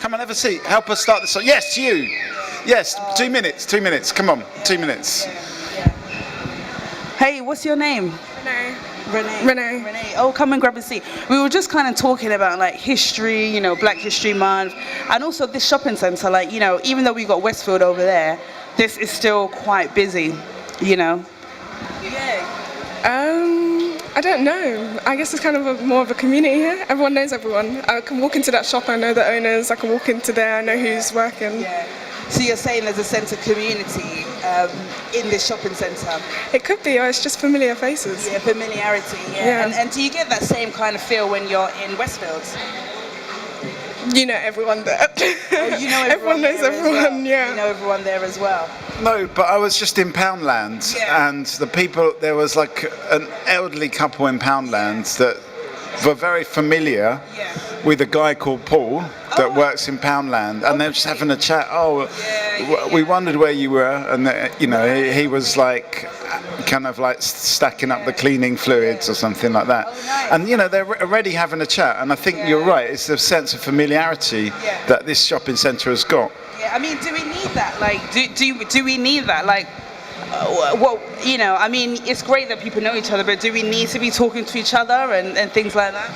come on, have a seat. Help us start this. Yes, you. Yes, 2 minutes. 2 minutes. Come on, 2 minutes. Hey, what's your name? Renee. Oh, come and grab a seat. We were just kind of talking about like history, you know, Black History Month, and also this shopping centre. Like, you know, even though we got Westfield over there, this is still quite busy, you know. Yeah. I don't know. I guess it's kind of more of a community here. Everyone knows everyone. I can walk into that shop, I know the owners. I can walk into there, I know who's working. Yeah. So you're saying there's a sense of community in this shopping centre? It could be, or it's just familiar faces. Yeah, familiarity. Yeah. And do you get that same kind of feel when you're in Westfield? You know everyone there. Oh, you know everyone knows everyone. Yeah. You know everyone there as well. No, but I was just in Poundland, and the people, there was like an elderly couple in Poundland that were very familiar with a guy called Paul that works in Poundland, and they're just having a chat. We wondered where you were, and you know, he was like kind of like stacking up the cleaning fluids or something like that. And you know, they're already having a chat, and I think you're right. It's the sense of familiarity that this shopping centre has got. Yeah, I mean, do we need that? Like, do we need that? Like, well, you know, I mean, it's great that people know each other, but do we need to be talking to each other and things like that?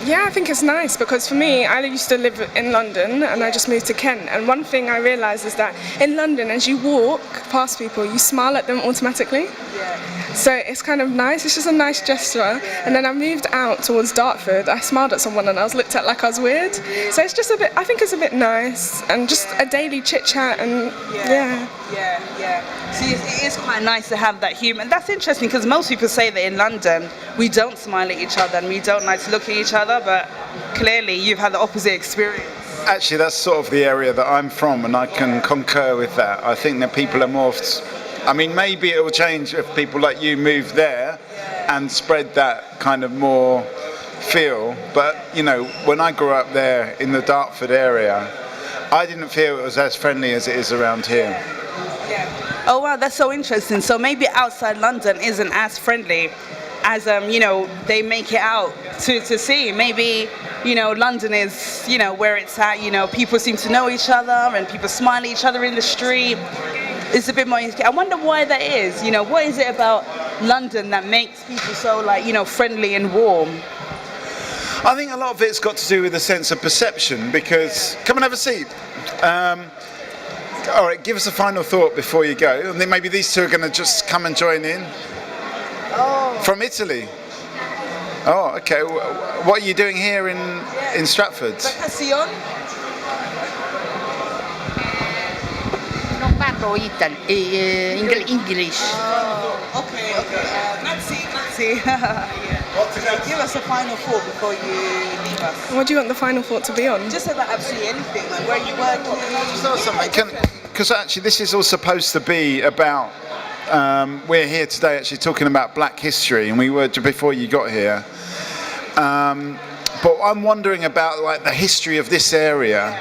Yeah, I think it's nice because for me, I used to live in London and I just moved to Kent. And one thing I realised is that in London, as you walk past people, you smile at them automatically. Yeah. So it's kind of nice. It's just a nice gesture. And then I moved out towards Dartford. I smiled at someone and I was looked at like I was weird. So it's just a bit, I think it's a bit nice and just a daily chit chat and Yeah. See, it is quite nice to have that humour. And that's interesting because most people say that in London we don't smile at each other and we don't like to look at each other, but clearly you've had the opposite experience. Actually, that's sort of the area that I'm from, and I can concur with that. I think that people are more... I mean, maybe it will change if people like you move there and spread that kind of more feel. But, you know, when I grew up there in the Dartford area, I didn't feel it was as friendly as it is around here. Oh, wow, that's so interesting. So maybe outside London isn't as friendly as, you know, they make it out to see. Maybe, you know, London is, you know, where it's at. You know, people seem to know each other and people smile at each other in the street. It's a bit more... I wonder why that is. You know, what is it about London that makes people so, like, you know, friendly and warm? I think a lot of it's got to do with a sense of perception because... Come and have a seat. All right, give us a final thought before you go. And then maybe these two are going to just come and join in. Oh. From Italy. Oh, okay. What are you doing here in Stratford? Vacation? Non parlo English. Oh, okay. Grazie. Give us a final thought before you leave us. what do you want the final thought to be on? Just about absolutely anything, like where you working. Just something. Because actually this is all supposed to be about... we're here today actually talking about Black history, and we were before you got here. But I'm wondering about like the history of this area.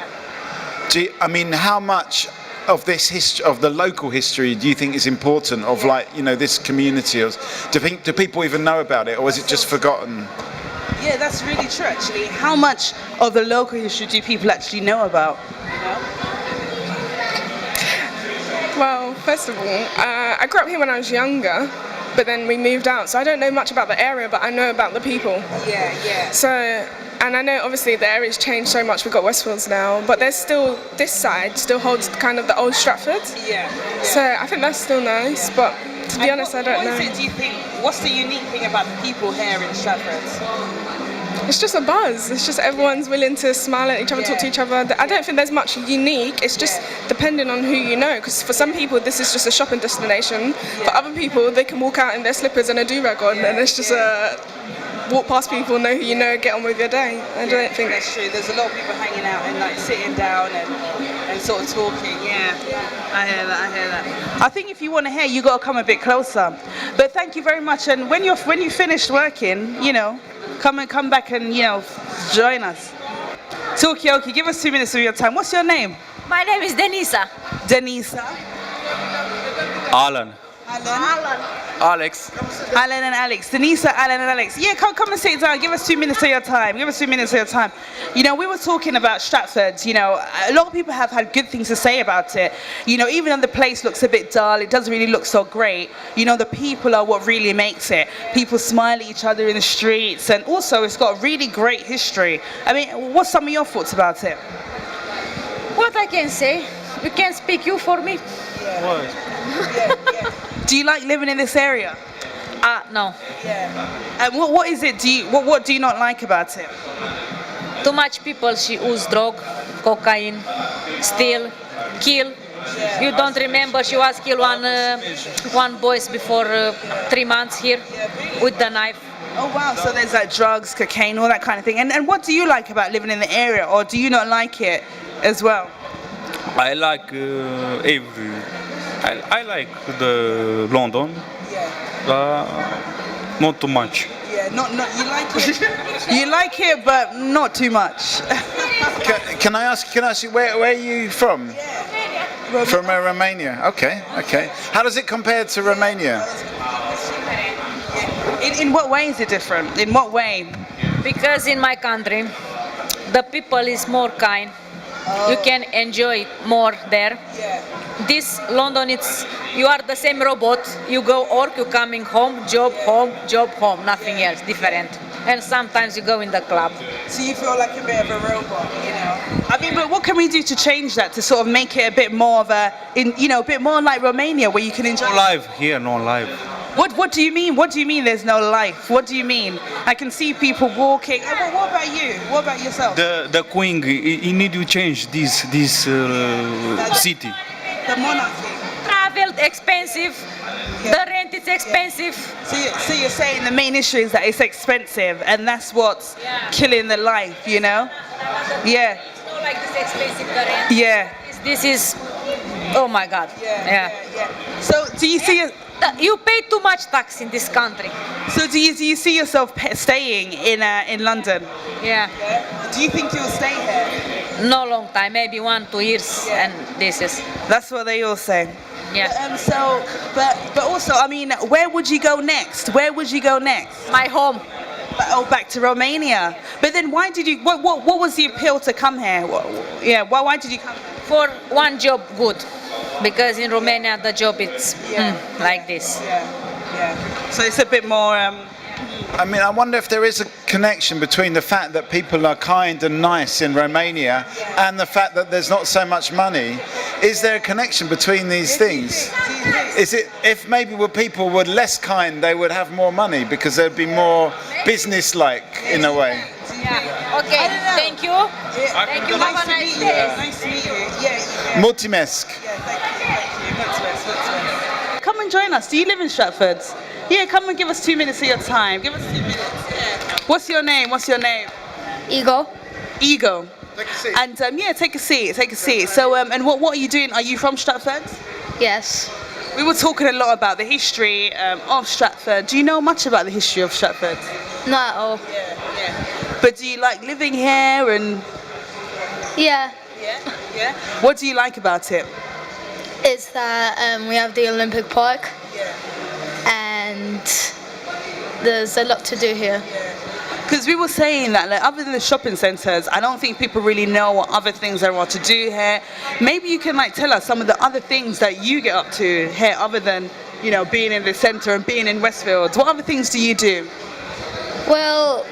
I mean, how much of this history, of the local history, do you think is important? Of like, you know, this community? Do people even know about it, or is it just forgotten? Yeah, that's really true. Actually, how much of the local history do people actually know about? You know? Well, first of all, I grew up here when I was younger, but then we moved out, so I don't know much about the area, but I know about the people. Yeah. So, and I know obviously the area's changed so much, we've got Westfields now, but there's still, this side still holds kind of the old Stratford. Yeah. So I think that's still nice, but to be honest, I don't know. What is it, do you think, what's the unique thing about the people here in Stratford? It's just a buzz. It's just everyone's willing to smile at each other, talk to each other. I don't think there's much unique. It's just depending on who you know. Because for some people, this is just a shopping destination. For other people, they can walk out in their slippers and a do-rag on, and it's just walk past people, know who you know, get on with your day. I don't think that's true. There's a lot of people hanging out and like sitting down and sort of talking. Yeah, I hear that. I think if you want to hear, you got to come a bit closer. But thank you very much. And when you finished working, you know, come back and, you know, join us. Talkaoke, give us 2 minutes of your time. What's your name? My name is Denisa. Denisa. Alan. Alex. Alan and Alex. Denisa, Alan and Alex. Yeah, come and sit down. Give us 2 minutes of your time. Give us 2 minutes of your time. You know, we were talking about Stratford. You know, a lot of people have had good things to say about it. You know, even though the place looks a bit dull, it doesn't really look so great. You know, the people are what really makes it. People smile at each other in the streets, and also it's got a really great history. I mean, what's some of your thoughts about it? What I can say? You can speak you for me? Do you like living in this area? No. And what is it? What do you not like about it? Too much people she use drug, cocaine, steal, kill. You don't remember she was killed one boys before 3 months here with the knife. Oh wow, so there's like drugs, cocaine, all that kind of thing. And what do you like about living in the area, or do you not like it as well? I like I like the London. Not too much. Yeah, not you like it. You like it, but not too much. Can I ask you where are you from? From Romania. Okay. How does it compare to Romania? In what way is it different? In what way? Because in my country, the people is more kind. You can enjoy it more there. This London, you are the same robot. You go work, you coming home, job home, nothing else different. And sometimes you go in the club. So you feel like a bit of a robot, you know? I mean, but what can we do to change that, to sort of make it a bit more of a bit more like Romania, where you can enjoy? No life here, no life. What do you mean? What do you mean there's no life? What do you mean? I can see people walking. What about you? What about yourself? The queen, he need to change this city. The monarchy. Travel expensive. The rent is expensive. So you're saying the main issue is that it's expensive, and that's what's killing the life, you know? Yeah. It's not like this expensive the rent. Yeah. This is, oh my God. Yeah. So do you see? You pay too much tax in this country. So do you see yourself staying in London? Yeah. Do you think you'll stay here? No long time, maybe 1-2 years, and this is. That's what they all say. Yeah. But also, I mean, where would you go next? Where would you go next? My home. Oh, back to Romania. But then why did you? What was the appeal to come here? Why did you come? For one job, good. Because in Romania the job is like this. So it's a bit more. I mean, I wonder if there is a connection between the fact that people are kind and nice in Romania and the fact that there's not so much money. Is there a connection between these things? Is it, if maybe people were less kind, they would have more money because they'd be more business-like in a way? Yeah. Okay. Thank you. Thank you. Have a nice day. Nice to meet you. Multimesc. Come and join us. Do you live in Stratford? Yeah, come and give us 2 minutes of your time. Give us 2 minutes. What's your name? Ego. Ego. Take a seat. And take a seat. Take a seat. So and what are you doing? Are you from Stratford? Yes. We were talking a lot about the history of Stratford. Do you know much about the history of Stratford? Not at all. But do you like living here and? Yeah. Yeah. What do you like about it? It's that we have the Olympic Park. And there's a lot to do here. Because we were saying that, like, other than the shopping centres, I don't think people really know what other things there are to do here. Maybe you can tell us some of the other things that you get up to here, other than being in the centre and being in Westfield. What other things do you do? Well,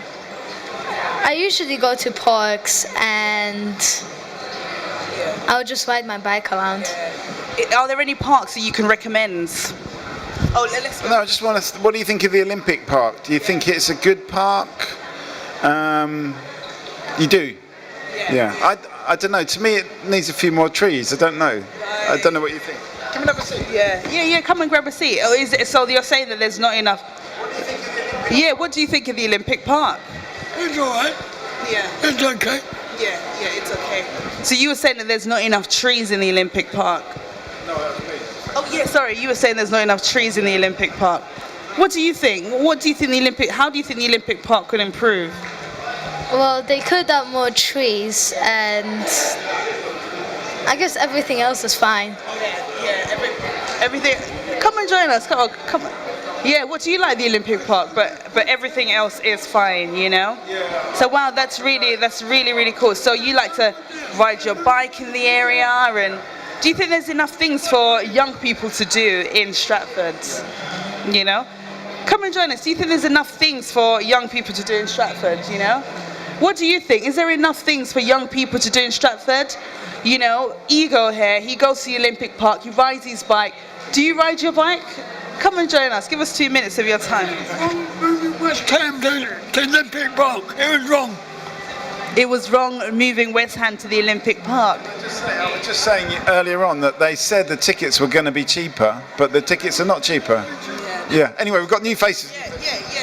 I usually go to parks and I'll just ride my bike around. Are there any parks that you can recommend? Oh, let's go. No, I just want to. What do you think of the Olympic Park? Do you think it's a good park? You do. Yeah. I don't know. To me, it needs a few more trees. I don't know. I don't know what you think. Come and have a seat. Yeah. Come and grab a seat. Oh, is it? So you're saying that there's not enough? Yeah. What do you think of the Olympic Park? It's alright. Yeah. It's okay. Yeah, it's okay. So you were saying that there's not enough trees in the Olympic Park? No, that was me. Oh yeah, sorry. You were saying there's not enough trees in the Olympic Park. What do you think? How do you think the Olympic Park could improve? Well, they could have more trees and I guess everything else is fine. Yeah. Everything. Come and join us. Come on, come on. Yeah, what do you like the Olympic Park? But everything else is fine, you know? Yeah. So wow, that's really cool. So you like to ride your bike in the area, and do you think there's enough things for young people to do in Stratford? You know? Come and join us. Do you think there's enough things for young people to do in Stratford, you know? What do you think? Is there enough things for young people to do in Stratford? You know, Ego here, he goes to the Olympic Park, he rides his bike. Do you ride your bike? Come and join us. Give us 2 minutes of your time. West Ham to Olympic Park. It was wrong. It was wrong moving West Ham to the Olympic Park. I was just saying earlier on that they said the tickets were going to be cheaper, but the tickets are not cheaper. Yeah. Anyway, we've got new faces. Yeah.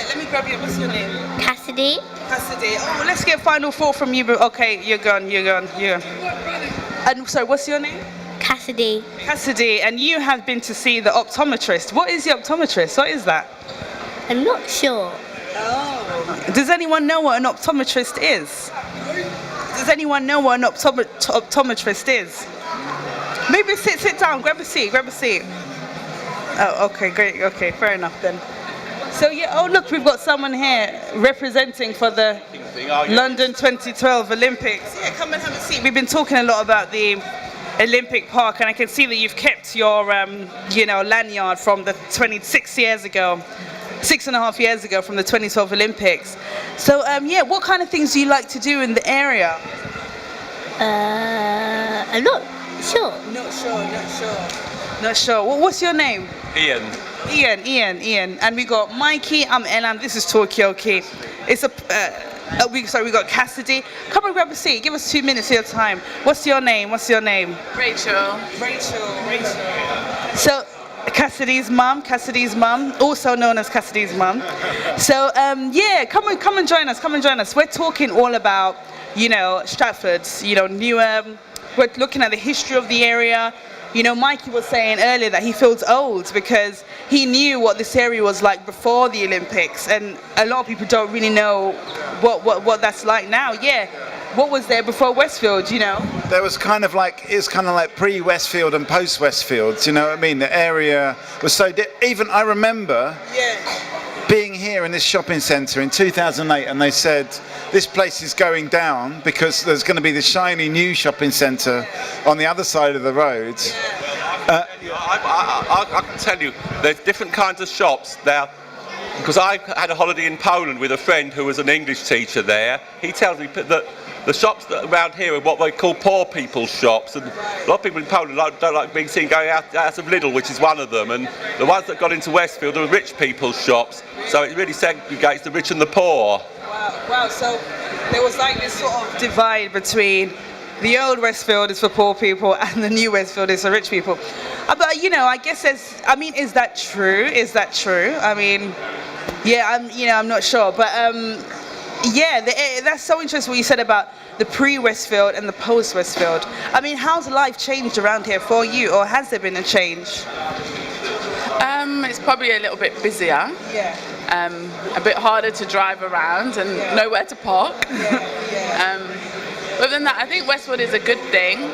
Let me grab you. What's your name? Cassidy. Cassidy. Oh, let's get final four from you. Okay, you're gone. And sorry, what's your name? Cassidy. Cassidy, and you have been to see the optometrist. What is the optometrist? What is that? I'm not sure. Oh. Does anyone know what an optometrist is? Does anyone know what an optometrist is? Maybe sit down, grab a seat. Oh, okay, great. Okay, fair enough then. So yeah, oh look, we've got someone here representing for the London 2012 Olympics. Yeah, come and have a seat. We've been talking a lot about the Olympic Park, and I can see that you've kept your, lanyard from the 6.5 years ago from the 2012 Olympics. So, what kind of things do you like to do in the area? I'm not sure. Not sure. What's your name? Ian. Ian. And we got Mikey, I'm Elam, this is Talkaoke. It's we got Cassidy. Come and grab a seat. Give us 2 minutes of your time. What's your name? Rachel. So, Cassidy's mum, also known as Cassidy's mum. So, come and join us. We're talking all about, Stratford's, newer. We're looking at the history of the area. Mikey was saying earlier that he feels old because he knew what this area was like before the Olympics, and a lot of people don't really know what that's like now. Yeah, what was there before Westfield? There was kind of like pre-Westfield and post-Westfield. You know what I mean? The area was so even I remember being here in this shopping centre in 2008, and they said this place is going down because there's going to be the shiny new shopping centre on the other side of the road. I can tell you, there's different kinds of shops now. Because I had a holiday in Poland with a friend who was an English teacher there. He tells me that the shops around here are what they call poor people's shops, and a lot of people in Poland don't like being seen going out of Lidl, which is one of them, and the ones that got into Westfield are rich people's shops, so it really segregates the rich and the poor. Wow, so there was like this sort of divide between the old Westfield is for poor people and the new Westfield is for rich people. But I guess is that true? I mean, I'm not sure, but that's so interesting what you said about the pre-Westfield and the post-Westfield. I mean, how's life changed around here for you, or has there been a change? It's probably a little bit busier. Yeah. A bit harder to drive around and nowhere to park. Other than that, I think Westwood is a good thing.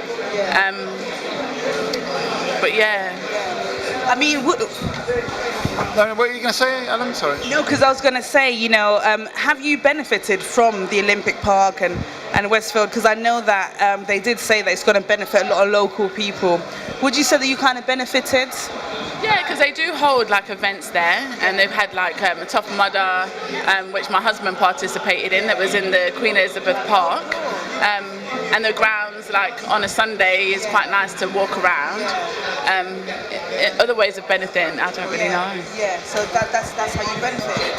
But I mean, what were you going to say, Alan? Sorry. No, because I was going to say, have you benefited from the Olympic Park and Westfield? Because I know that they did say that it's going to benefit a lot of local people. Would you say that you kind of benefited? Yeah, because they do hold like events there, and they've had like a Tough Mudder, which my husband participated in, that was in the Queen Elizabeth Park. And the grounds, like on a Sunday, is quite nice to walk around. Other ways of benefiting, I don't really know. Yeah, so that's how you benefit.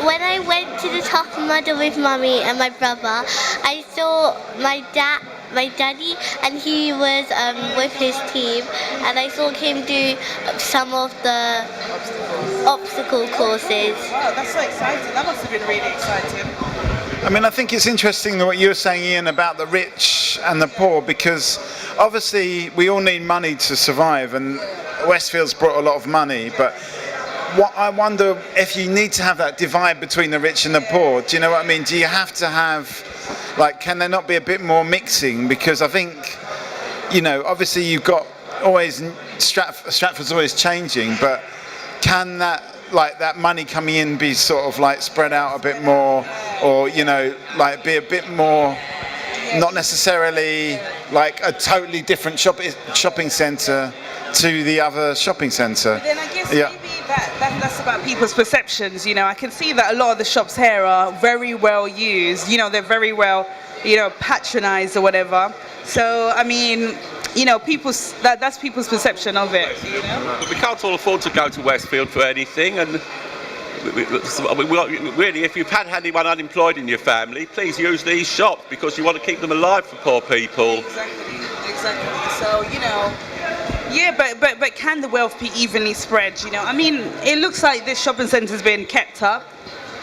When I went to the Tough Mudder with Mummy and my brother, I saw my daddy, and he was with his team, and I saw him do some of the obstacle courses. Wow, that's so exciting. That must have been really exciting. I mean, I think it's interesting what you were saying, Ian, about the rich and the poor, because obviously we all need money to survive, and Westfield's brought a lot of money, but I wonder if you need to have that divide between the rich and the poor. Do you know what I mean? Do you have to have, can there not be a bit more mixing? Because I think, obviously you've got always Stratford's always changing, but can that money coming in be sort of like spread out a bit more, or like be a bit more, not necessarily like a totally different shopping centre to the other shopping centre? Then I guess maybe that's about people's perceptions. I can see that a lot of the shops here are very well used. They're very well, patronised or whatever. So I mean, that's people's perception of it. But we can't all afford to go to Westfield for anything, and really, if you've had anyone unemployed in your family, please use these shops because you want to keep them alive for poor people. Exactly. So yeah, but can the wealth be evenly spread? I mean, it looks like this shopping centre's been kept up.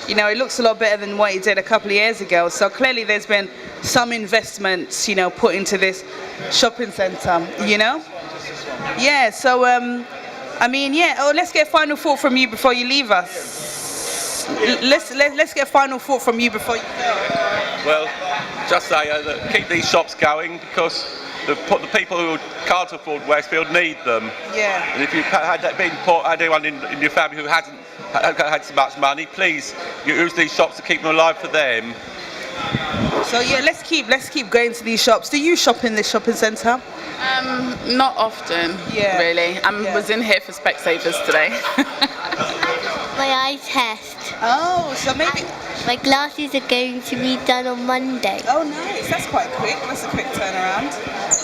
It looks a lot better than what it did a couple of years ago. So clearly there's been some investments, put into this shopping centre, Yeah, so, I mean, let's get a final thought from you before you leave us. Let's get a final thought from you before you go. Well, just say that keep these shops going because the people who can't afford Westfield need them. Yeah. And if you've had anyone in your family who hasn't had so much money, please use these shops to keep them alive for them. So yeah, let's keep going to these shops. Do you shop in this shopping centre? Not often, really. I was in here for Specsavers today. My eye test. Oh, so maybe my glasses are going to be done on Monday. Oh, nice. That's quite quick. That's a quick turnaround.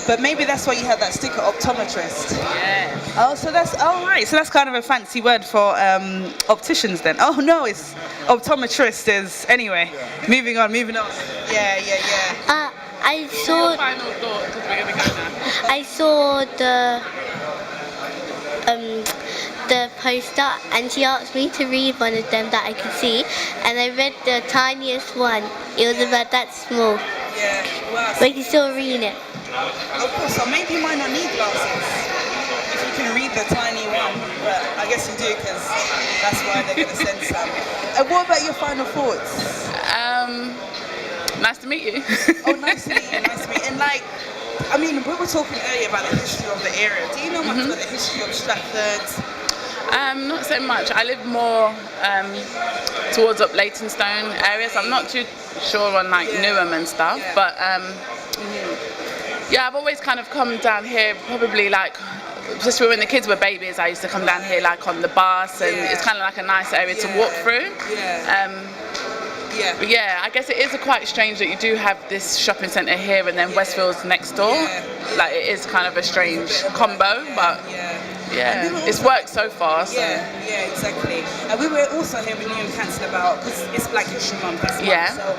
But maybe that's why you had that sticker, optometrist. Yeah. Oh, so that's right. So that's kind of a fancy word for opticians then. Oh no, it's optometrist is anyway. Yeah. Moving on. Yeah. I saw. Final thought because we're gonna go now. I saw the poster, and she asked me to read one of them that I could see, and I read the tiniest one. It was about that small. Yeah. Wow. But you can still read it. Of course. So maybe you might not need glasses if you can read the tiny one. But I guess you do because that's why they're going to send some. What about your final thoughts? Nice to meet you. Oh, nice to meet you. And I mean, we were talking earlier about the history of the area. Do you know much about the history of Stratford? Not so much. I live more towards up Leytonstone area, so I'm not too sure on Newham and stuff. Yeah. But I've always kind of come down here, probably just when the kids were babies, I used to come down here on the bus, and it's kind of like a nice area to walk through. But I guess it is quite strange that you do have this shopping centre here and then Westfield's next door. It is kind of a strange combo, but it's worked so far. So. Yeah, exactly. And we were also here with you and Canton about, because it's Black History Month this month, so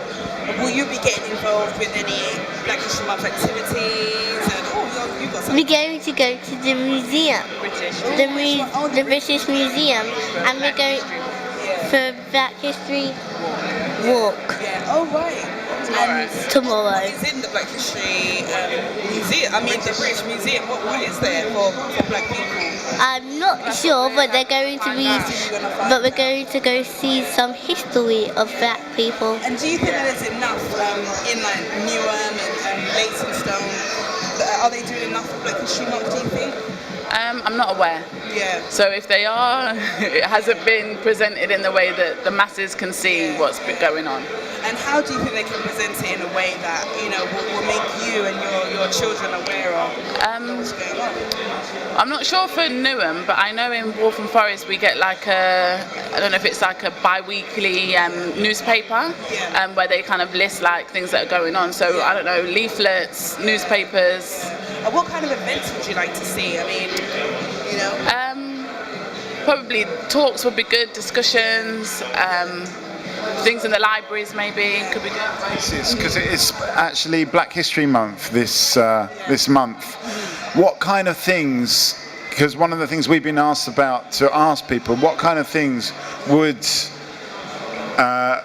will you be getting involved with any Black History Month activities? And you've got something. We're going to go to the museum, the British Museum, and we're going for Black History walk. Yeah. Oh right. And tomorrow. What is in the Black History Museum? I mean, the British Museum. What is there for Black people? I'm not sure, but we're going to go see some history of Black people. And do you think that there's enough in Newham and Leytonstone? Are they doing enough for Black History Month? Do you think? I'm not aware. Yeah. So if they are, it hasn't been presented in the way that the masses can see what's been going on. And how do you think they can present it in a way that will make you and your children aware of what's going on? I'm not sure for Newham, but I know in Waltham Forest we get I don't know if it's a bi-weekly newspaper where they kind of list things that are going on. So I don't know, leaflets, newspapers. What kind of events would you like to see? I mean, probably talks would be good, discussions, things in the libraries maybe could be good. Because it is actually Black History Month this month. What kind of things? Because one of the things we've been asked about to ask people, what kind of things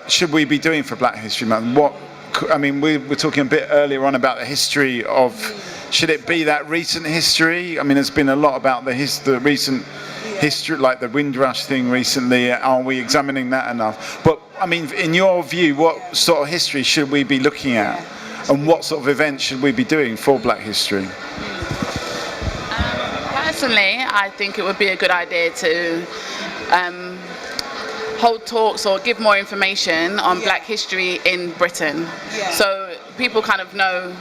should we be doing for Black History Month? We were talking a bit earlier on about the history of. Should it be that recent history? I mean, there's been a lot about the recent history, like the Windrush thing recently. Are we examining that enough? But I mean, in your view, what sort of history should we be looking at, and what sort of events should we be doing for Black History? Personally, I think it would be a good idea to hold talks or give more information on Black history in Britain. So people kind of know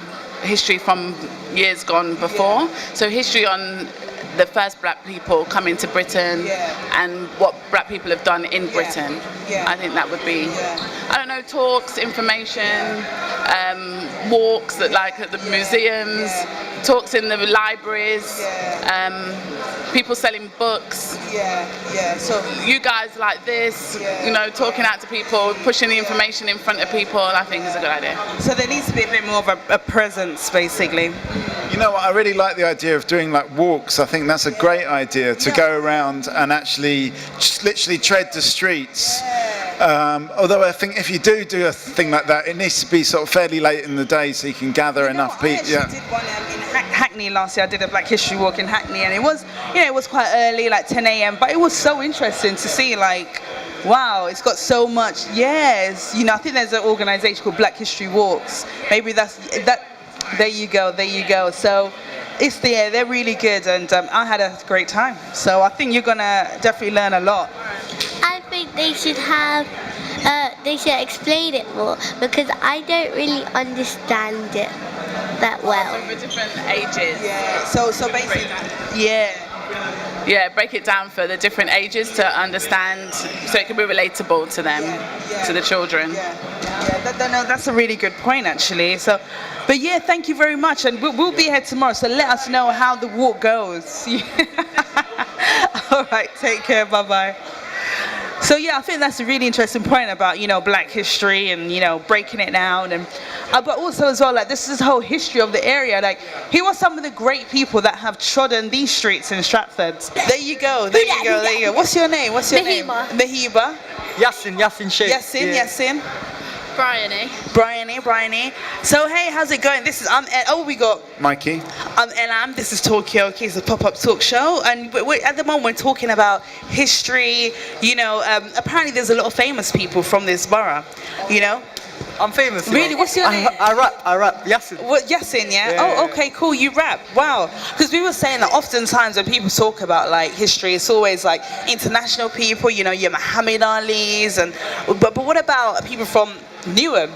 history from years gone before. So history on the first Black people coming to Britain and what Black people have done in Britain. I think that would be, I don't know, talks, information, walks at the museums, talks in the libraries, people selling books. So you guys like this, talking out to people, pushing the information in front of people, I think is a good idea. So there needs to be a bit more of a presence, basically. You know what, I really like the idea of doing like walks. I think that's a great idea to go around and actually just literally tread the streets. Although I think if you do a thing like that, it needs to be sort of fairly late in the day so you can gather enough people. I did one in Hackney last year. I did a Black History walk in Hackney, and it was, it was quite early, like 10 a.m. But it was so interesting to see, like, wow, it's got so much. Yes, I think there's an organisation called Black History Walks. Maybe that's that. There you go. So it's there. They're really good, and I had a great time. So I think you're gonna definitely learn a lot. I think they should have, they should explain it more because I don't really understand it that well. For different ages. Yeah. So basically, break it down for the different ages to understand, so it can be relatable to them, to the children. That's a really good point, actually. So, but thank you very much, and we'll be here tomorrow. So let us know how the walk goes. All right, take care. Bye bye. So I think that's a really interesting point about Black history and breaking it down, and but also as well, like, this is the whole history of the area. Like, who are some of the great people that have trodden these streets in Stratford? There you go. What's your name? Mahiba. Yassin Sheikh. Yassin. Bryony. So hey, how's it going? This is we got Mikey. I'm Elam. This is Talkaoke. It's a pop-up talk show, and at the moment we're talking about history. Apparently there's a lot of famous people from this borough. I'm famous. Really? What's your name? I rap. Yassin. What, Yassin, yeah? Okay, cool. You rap. Wow. Because we were saying that oftentimes when people talk about like history, it's always like international people. Your Muhammad Ali's, but what about people from Newham?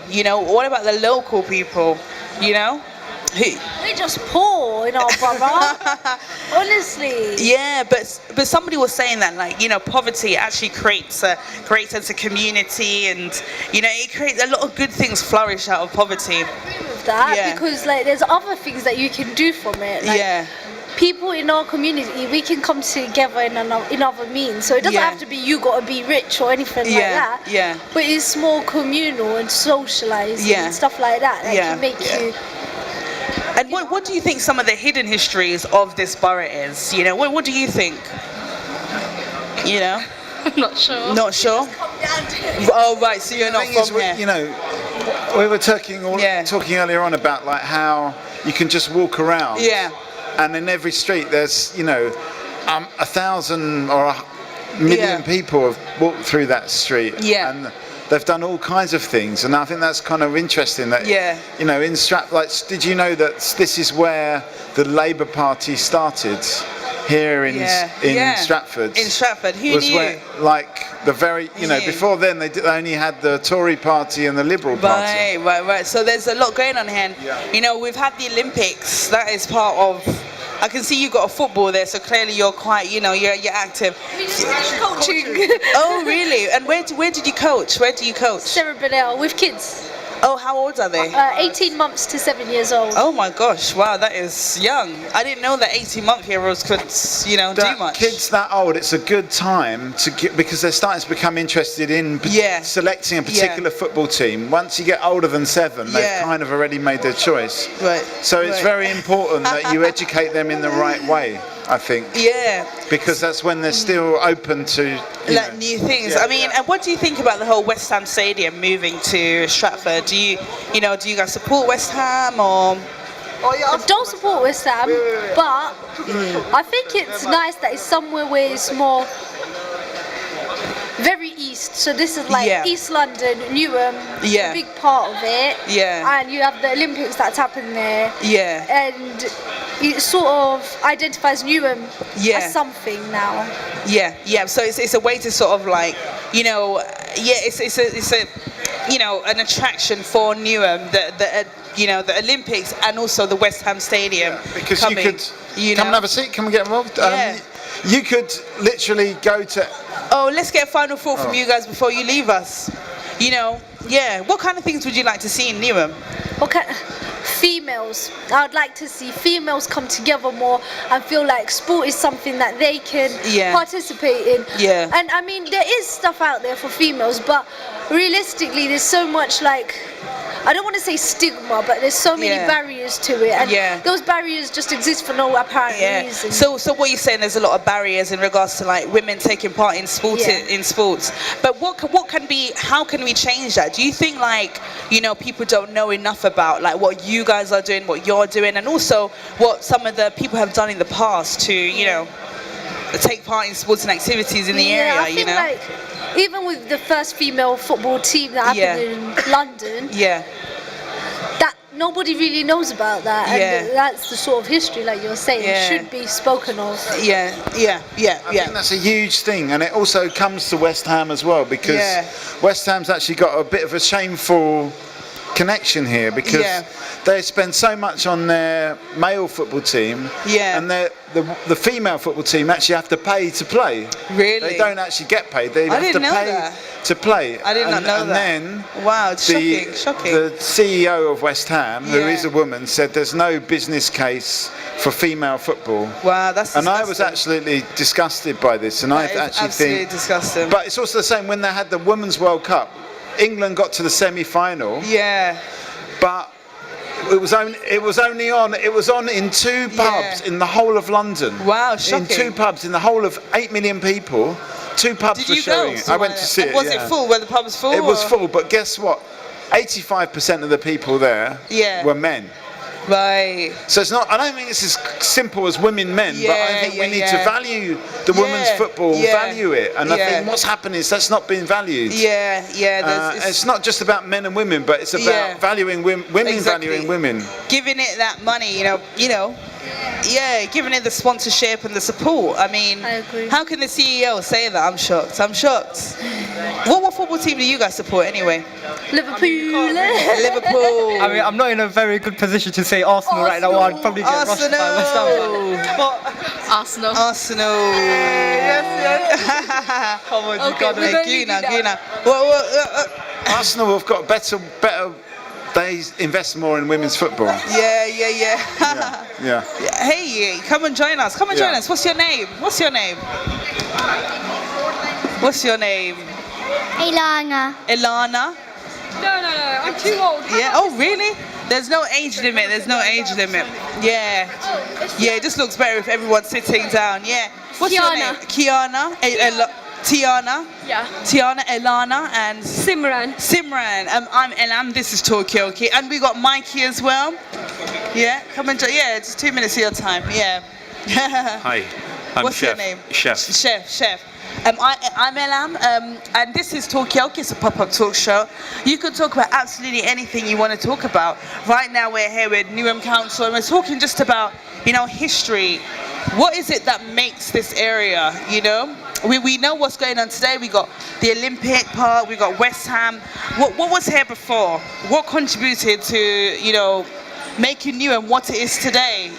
What about the local people? We're just poor in our borough, honestly. Yeah, but somebody was saying that, like, poverty actually creates a great sense of community, and it creates a lot of good things flourish out of poverty. I agree with that because there's other things that you can do from it. People in our community, we can come together in other means. So it doesn't have to be you got to be rich or anything like that. Yeah. But it's more communal and socialised and stuff like that can make you. And what do you think some of the hidden histories of this borough is? What do you think? I'm not sure. Not sure? Oh, right, so you're not from here. We were talking earlier on about like how you can just walk around. Yeah. And in every street there's, 1,000 or 1,000,000 people have walked through that street. Yeah. And they've done all kinds of things, and I think that's kind of interesting that, in Stratford, did you know that this is where the Labour Party started? Here in Stratford. In Stratford, who knew? Where, the very, before then they only had the Tory Party and the Liberal Party. Right. So there's a lot going on here. We've had the Olympics. That is part of. I can see you got a football there, so clearly you're quite, you're active. Coaching. Oh, really? And where did you coach? Where do you coach? Sarah Bennell with kids. Oh, how old are they? 18 months to 7 years old. Oh my gosh, wow, that is young. I didn't know that 18-month-year-olds could, do much. Kids that old, it's a good time to because they're starting to become interested in selecting a particular football team. Once you get older than 7, they've kind of already made their choice. Right. So it's very important that you educate them in the right way, I think. Yeah. Because that's when they're still open to new things. I mean, and what do you think about the whole West Ham Stadium moving to Stratford? Do you guys support West Ham or? I don't support West Ham, but I think it's nice that it's somewhere where it's more very east. So this is like East London, Newham, a big part of it. Yeah. And you have the Olympics that's happened there. Yeah. And it sort of identifies Newham as something now. Yeah. So it's a way to sort of like, you know, it's a you know, an attraction for Newham, the Olympics and also the West Ham Stadium. Because coming, you could come and have a seat. Can we get involved? You could literally go to. Oh, let's get a final thought from you guys before you leave us. You know, what kind of things would you like to see in Newham? Females. I would like to see females come together more and feel like sport is something that they can participate in. Yeah. And I mean, there is stuff out there for females, but realistically, there's so much like, I don't want to say stigma, but there's so many barriers to it, and those barriers just exist for no apparent reason. So what you're saying, there's a lot of barriers in regards to like women taking part in sport in sports. But how can we change that? Do you think like, you know, people don't know enough about like what you guys are doing, what you're doing, and also what some of the people have done in the past to, you know, take part in sports and activities in the area? I think, like, even with the first female football team that happened in London, that nobody really knows about that, and that's the sort of history, like you're saying, should be spoken of. I think that's a huge thing, and it also comes to West Ham as well, because West Ham's actually got a bit of a shameful connection here, because they spend so much on their male football team, and the female football team actually have to pay to play. Really? They don't actually get paid. They have to pay to play. I did not know that. And then, wow, it's shocking. The CEO of West Ham, who is a woman, said there's no business case for female football. Wow, that's disgusting. And I was absolutely disgusted by this, and I actually think disgusting. But it's also the same when they had the Women's World Cup. England got to the semi-final. But it was only on in two pubs in the whole of London. Wow, shocking. In two pubs in the whole of 8 million people. Two pubs were showing it. I went to see it. Was it full? Were the pubs full? It was full, but guess what? 85% of the people there were men. Right. So it's not. I don't think it's as simple as women, men. But I think we need to value the women's football, value it. And I think what's happening is that's not being valued. It's not just about men and women, but it's about valuing women, valuing women, giving it that money. You know. Giving it the sponsorship and the support. I mean, I agree. How can the CEO say that? I'm shocked. What football team do you guys support anyway? Liverpool. Liverpool. I mean, I'm not in a very good position to say Arsenal right now. I'd probably get rushed by West Ham. Arsenal. Yes. Come on, you got it. Gina. Arsenal have got better. They invest more in women's football. Yeah. Hey, come and join us. What's your name? Ilana? No, I'm too old. Yeah. Oh, really? There's no age limit. Yeah. It just looks better if everyone's sitting down. Yeah. What's your name? Kiana. Tiana. Yeah. Tiana, Elana, and Simran. I'm Elam. This is Talkaoke, and we got Mikey as well. Yeah. Come and join. Yeah. Just 2 minutes of your time. Yeah. Hi. What's your name? Chef. I'm Elam, and this is Talkaoke. It's a pop-up talk show. You can talk about absolutely anything you want to talk about. Right now we're here with Newham Council, and we're talking just about, history. What is it that makes this area, We know what's going on today. We got the Olympic Park, we got West Ham. What was here before? What contributed to, making Newham what it is today,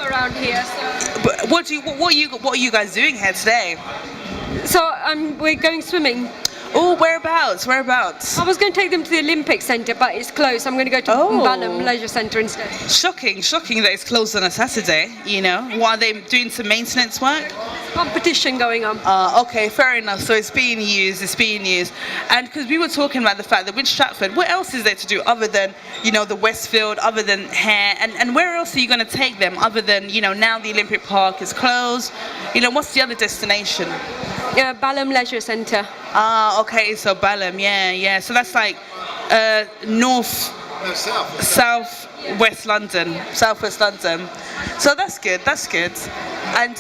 Around here, so. But what are you guys doing here today? So we're going swimming. Oh, whereabouts? I was going to take them to the Olympic Centre, but it's closed. I'm going to go to Balham Leisure Centre instead. Shocking that it's closed on a Saturday, Why are they doing some maintenance work? Competition going on. Okay, fair enough. So it's being used. And because we were talking about the fact that with Stratford, what else is there to do other than, the Westfield, other than here? And where else are you going to take them other than, now the Olympic Park is closed? What's the other destination? Balham Leisure Centre. Okay, so Balham, yeah. So that's like southwest London. So that's good. And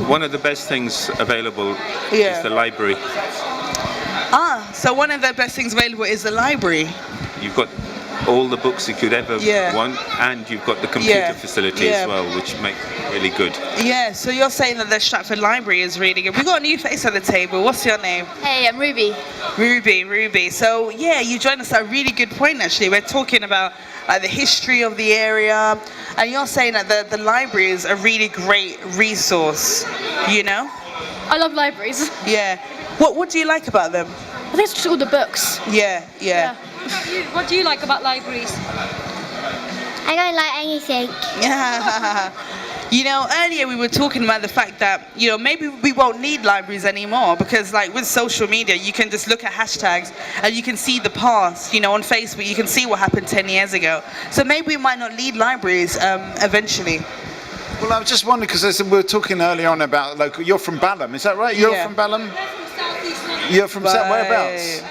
one of the best things available Yeah. is the library. So one of the best things available is the library. You've got all the books you could ever Yeah. want, and you've got the computer Yeah. facility Yeah. as well, which make it really good. Yeah, so you're saying that the Stratford Library is really good. We've got a new face at the table. What's your name? Hey, I'm Ruby. Ruby. So yeah, you joined us at a really good point actually. We're talking about the history of the area, and you're saying that the library is a really great resource, you know? I love libraries. Yeah. What do you like about them? I think it's just all the books. Yeah. What do you like about libraries? I don't like anything. You know, earlier we were talking about the fact that, you know, maybe we won't need libraries anymore because, like, with social media, you can just look at hashtags and you can see the past. You know, on Facebook, you can see what happened 10 years ago. So maybe we might not need libraries eventually. Well, I was just wondering, because we were talking earlier on about local. You're from Balham, is that right? You're Yeah. from Balham? You're from whereabouts?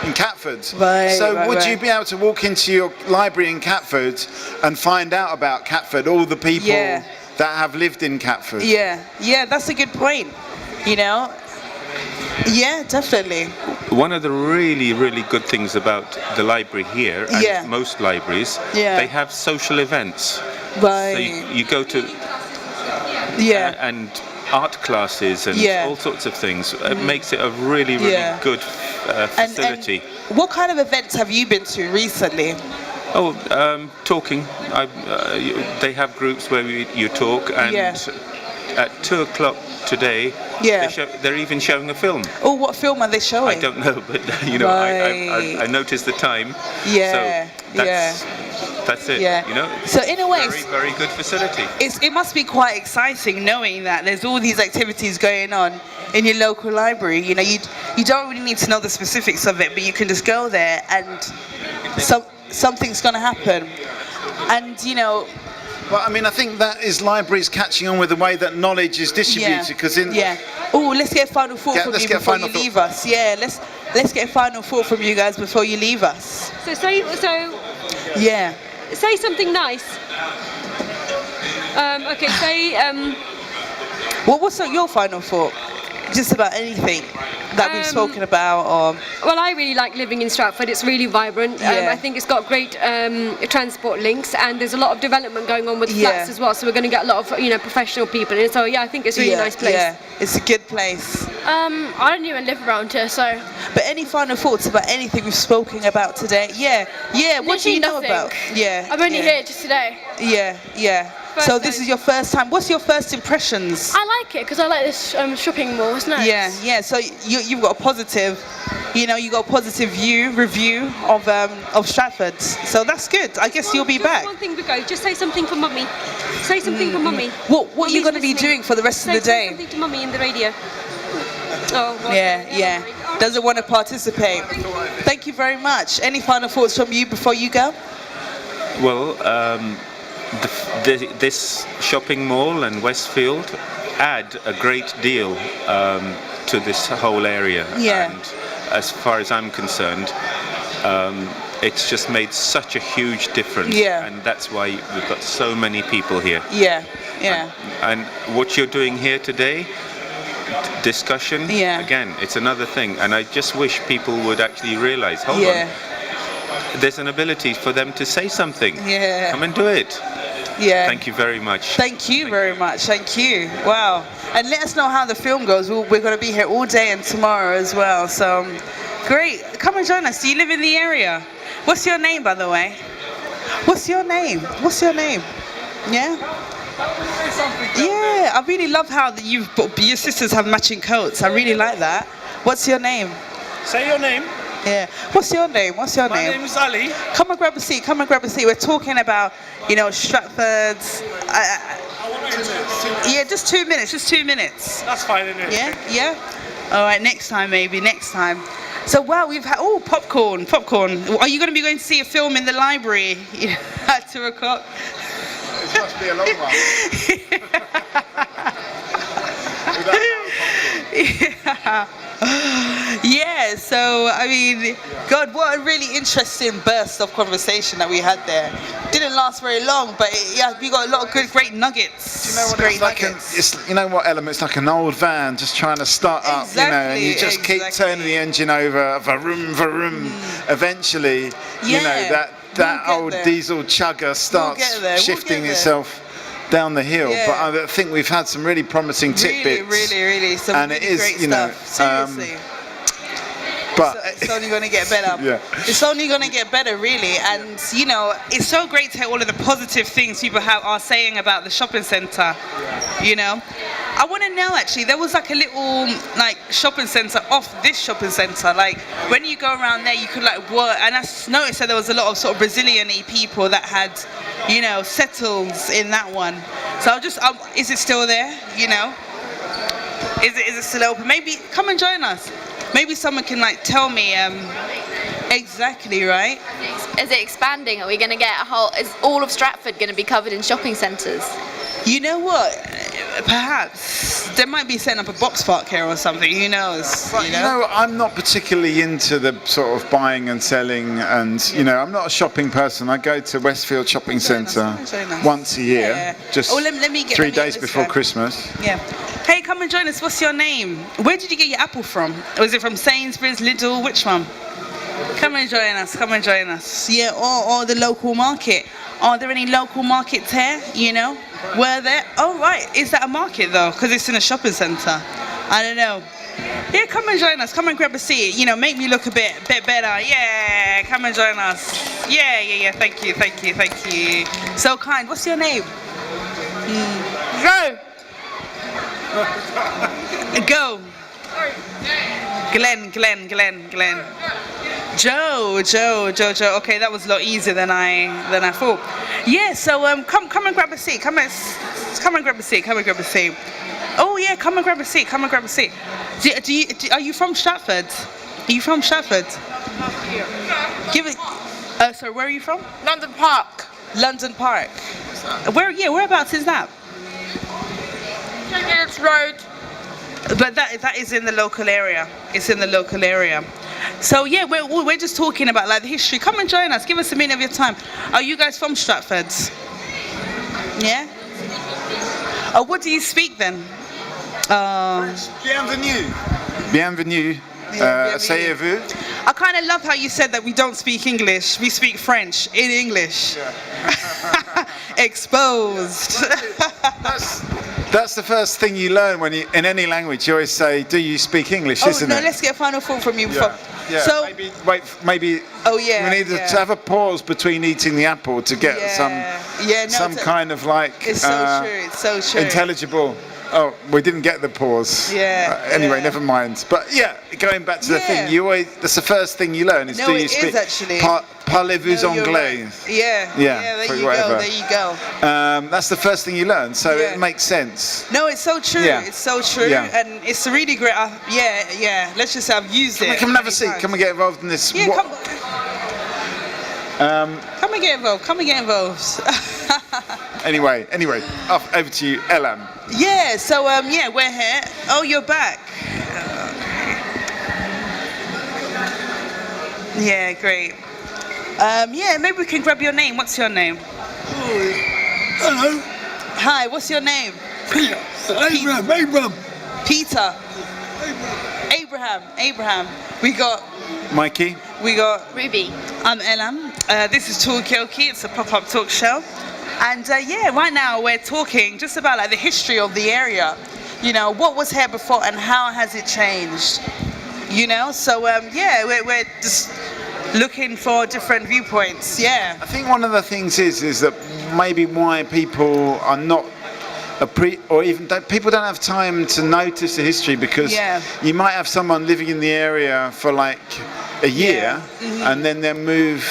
In Catford. Right, So right, would right. you be able to walk into your library in Catford and find out about Catford, all the people Yeah. that have lived in Catford? Yeah, that's a good point. You know? Yeah, definitely. One of the really, really good things about the library here, and Yeah. most libraries, Yeah. they have social events. Right. So you go to Yeah. and art classes and Yeah. all sorts of things. It makes it a really, really Yeah. good facility. And what kind of events have you been to recently? Oh, talking. They have groups where you talk, and Yeah. at 2 o'clock today, Yeah. they're even showing a film. Oh, what film are they showing? I don't know, but you know, Right. I noticed the time. Yeah, So that's it. Yeah. You know. So in a way, very, very good facility. it must be quite exciting knowing that there's all these activities going on in your local library. You know, you don't really need to know the specifics of it, but you can just go there and something's going to happen. And you know. Well, I mean, I think that is libraries catching on with the way that knowledge is distributed. Because Oh, let's get a final thought from you before you leave us. Yeah, let's get a final thought from you guys before you leave us. Yeah. Say something nice. Okay, say. What's your final thought? Just about anything that we've spoken about, or. Well, I really like living in Stratford. It's really vibrant. I think it's got great transport links, and there's a lot of development going on with flats as well. So we're going to get a lot of professional people in. So yeah, I think it's a really nice place. Yeah, it's a good place. I don't even live around here, so. But any final thoughts about anything we've spoken about today? Yeah. What do you know about? Yeah. I'm only here just today. Yeah. So this is your first time. What's your first impressions? I like it because I like this shopping mall. It's nice. Yeah. So you've got a positive, you got a positive review of Stratford. So that's good. I guess you'll be back. One thing to go. Just say something for mummy. Say something for mummy. What are you going to be doing for the rest of the day? Say something to mummy in the radio. Oh. Well, Yeah. Doesn't want to participate. Thank you very much. Any final thoughts from you before you go? Well, this shopping mall and Westfield add a great deal to this whole area. Yeah. And as far as I'm concerned, it's just made such a huge difference. Yeah. And that's why we've got so many people here. Yeah. And what you're doing here today, discussion, again, it's another thing. And I just wish people would actually realize, hold on, there's an ability for them to say something. Yeah. Come and do it. Yeah. Thank you very much. Thank you very much. Thank you. Wow. And let us know how the film goes. We're going to be here all day and tomorrow as well. So great. Come and join us. Do you live in the area? What's your name, by the way? What's your name? Yeah? Yeah. I really love how your sisters have matching coats. I really like that. What's your name? Say your name. Yeah. What's your name? My name is Ali. Come and grab a seat. We're talking about, Stratford's. Yeah, just 2 minutes. That's fine, isn't it? Yeah. All right, next time. So wow, we've had popcorn. Are you going to be going to see a film in the library at 2 o'clock? It must be a long one. Yeah, so I mean, God, what a really interesting burst of conversation that we had there. Didn't last very long, but we got a lot of great nuggets. Do you know what great it's like? You know what, Ellen? It's like an old van just trying to start up, and you just keep turning the engine over, vroom, vroom. Eventually, that old diesel chugger starts shifting itself down the hill. But I think we've had some really promising tidbits. Really, some and really it is, great stuff. Seriously. But it's only going to get better. It's only going to get better, really. And it's so great to hear all of the positive things people are saying about the shopping centre. I want to know, actually, there was like a little shopping centre off this shopping centre. Like when you go around there, you could walk, and I noticed that there was a lot of sort of Brazilian-y people that had settled in that one. So is it still there? Is it still open? Maybe come and join us. Maybe someone can tell me exactly, right? Is it expanding? Are we going to get is all of Stratford going to be covered in shopping centres? You know what? Perhaps they might be setting up a box park here or something. Who knows? I'm not particularly into the sort of buying and selling, and I'm not a shopping person. I go to Westfield Shopping Centre once a year, just let me 3 days before Christmas. Yeah. Hey, come and join us. What's your name? Where did you get your apple from? Was it from Sainsbury's, Lidl? Which one? Come and join us. Come and join us. Yeah, or the local market. Are there any local markets here? Were there? Oh, right. Is that a market, though? Because it's in a shopping centre. I don't know. Yeah, come and join us. Come and grab a seat. Make me look a bit better. Yeah, come and join us. Yeah. Thank you. So kind. What's your name? Go. Glenn. Joe. Okay, that was a lot easier than I thought. Yeah, so come and grab a seat. Come and grab a seat. Oh yeah, come and grab a seat. Are you from Stratford? Give it. Sorry, where are you from? London Park. Whereabouts is that? It's road. But that is in the local area. It's in the local area. So yeah, we're just talking about the history. Come and join us. Give us a minute of your time. Are you guys from Stratford? Yeah. Oh, what do you speak then? Bienvenue. Asseyez-vous. I kind of love how you said that we don't speak English. We speak French in English. Exposed. That's the first thing you learn when in any language. You always say, "Do you speak English?" Isn't it? Let's get a final thought from you. Yeah. So maybe. Oh yeah. We need to have a pause between eating the apple to get some kind of It's so true. Intelligible. Oh, we didn't get the pause. Anyway, never mind. But going back to the thing, that's the first thing you learn is do you speak? Parlez-vous anglais? Yeah. There you go. That's the first thing you learn, so it makes sense. No, it's so true. Yeah. It's so true, and it's really great. Let's just say I've used it. Come and have a seat. Come and get involved in this. Yeah, come and get involved. Anyway, over to you, Elam. Yeah, so we're here. Oh, you're back. Yeah, great. Maybe we can grab your name. What's your name? Hello. Hi, what's your name? Peter. Abraham. Peter. Abraham. We got Mikey. We got Ruby. I'm Elam. This is Talkaoke. It's a pop-up talk show. And right now we're talking just about the history of the area. What was here before and how has it changed? So we're just looking for different viewpoints. Yeah. I think one of the things is that maybe why people are not people don't have time to notice the history because you might have someone living in the area for a year and then they move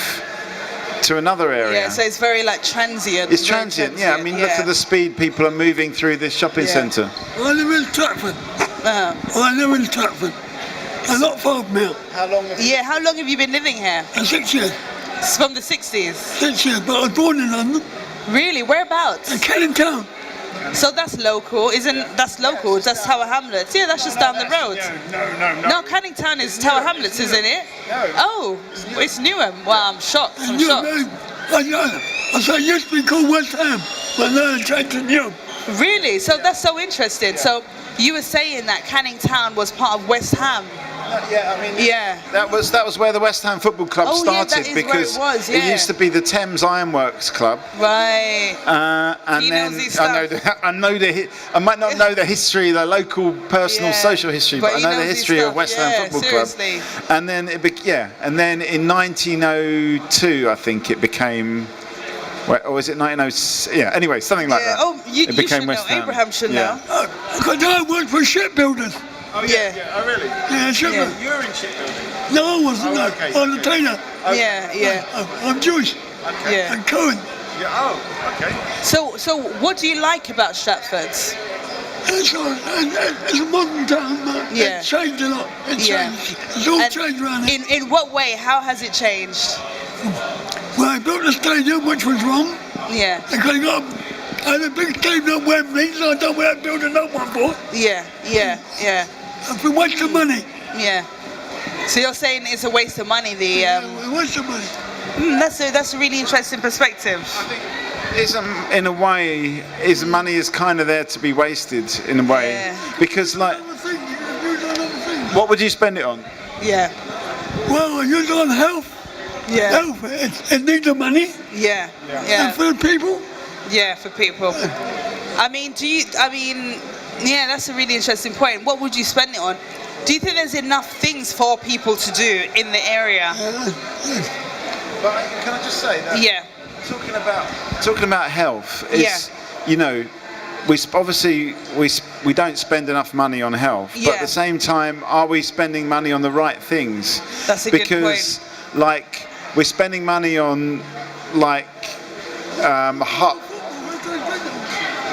to another area. Yeah, so it's very transient. It's transient, yeah. I mean, look at the speed people are moving through this shopping centre. I live in Stratford. I'm not far from here. How long have you been living here? 6 years. It's from the 60s? 6 years, but I was born in London. Really? Whereabouts? In Canning Town. So that's local, that's local? That's Tower Hamlets. Yeah, that's just down the road. No, Canning Town is Tower Hamlets, isn't it? No. Oh, it's Newham. Wow, I'm shocked. I'm shocked. I said, used to be called West Ham, but now it's changed to Newham. Really? So that's so interesting. So you were saying that Canning Town was part of West Ham. Yeah, I mean, that was where the West Ham Football Club started, that is because where it was, it used to be the Thames Ironworks Club. Right. And He then knows his stuff. I might not know the history, the local, personal, social history, but I he know the knows his history of stuff. West Ham Football seriously. Club. And then and then in 1902, I think it became. Or was it 1906? Yeah. Anyway, something like that. Oh, you became should West know. Ham. Abraham should know. Because I worked for shipbuilders. Oh yeah. Oh really? Yeah, shipbuilders. You were in shipbuilding. No, I wasn't. Oh, okay. I'm a tailor. Yeah. I'm Jewish. Okay. Yeah. And Cohen. Yeah. Oh, okay. So what do you like about Stratford? It's a modern town, but it's changed a lot. It's changed. It's all changed around here. In what way? How has it changed? Well, they built the stadium, which was wrong. Yeah. Because they got a big stadium at Wembley, so I don't know where they're building that one for. Yeah. It's a waste of money. Yeah. So you're saying it's a waste of money, a waste of money. That's a really interesting perspective. In a way, money is kind of there to be wasted in a way, because like, what would you spend it on? Yeah. Well, I use it on health. Yeah. Health, it needs the money. Yeah. And for the people. Yeah, for people. I mean, that's a really interesting point. What would you spend it on? Do you think there's enough things for people to do in the area? But can I just say that? Yeah. Talking about health is, we don't spend enough money on health, but at the same time, are we spending money on the right things? That's a good point. Because, like, we're spending money on, like,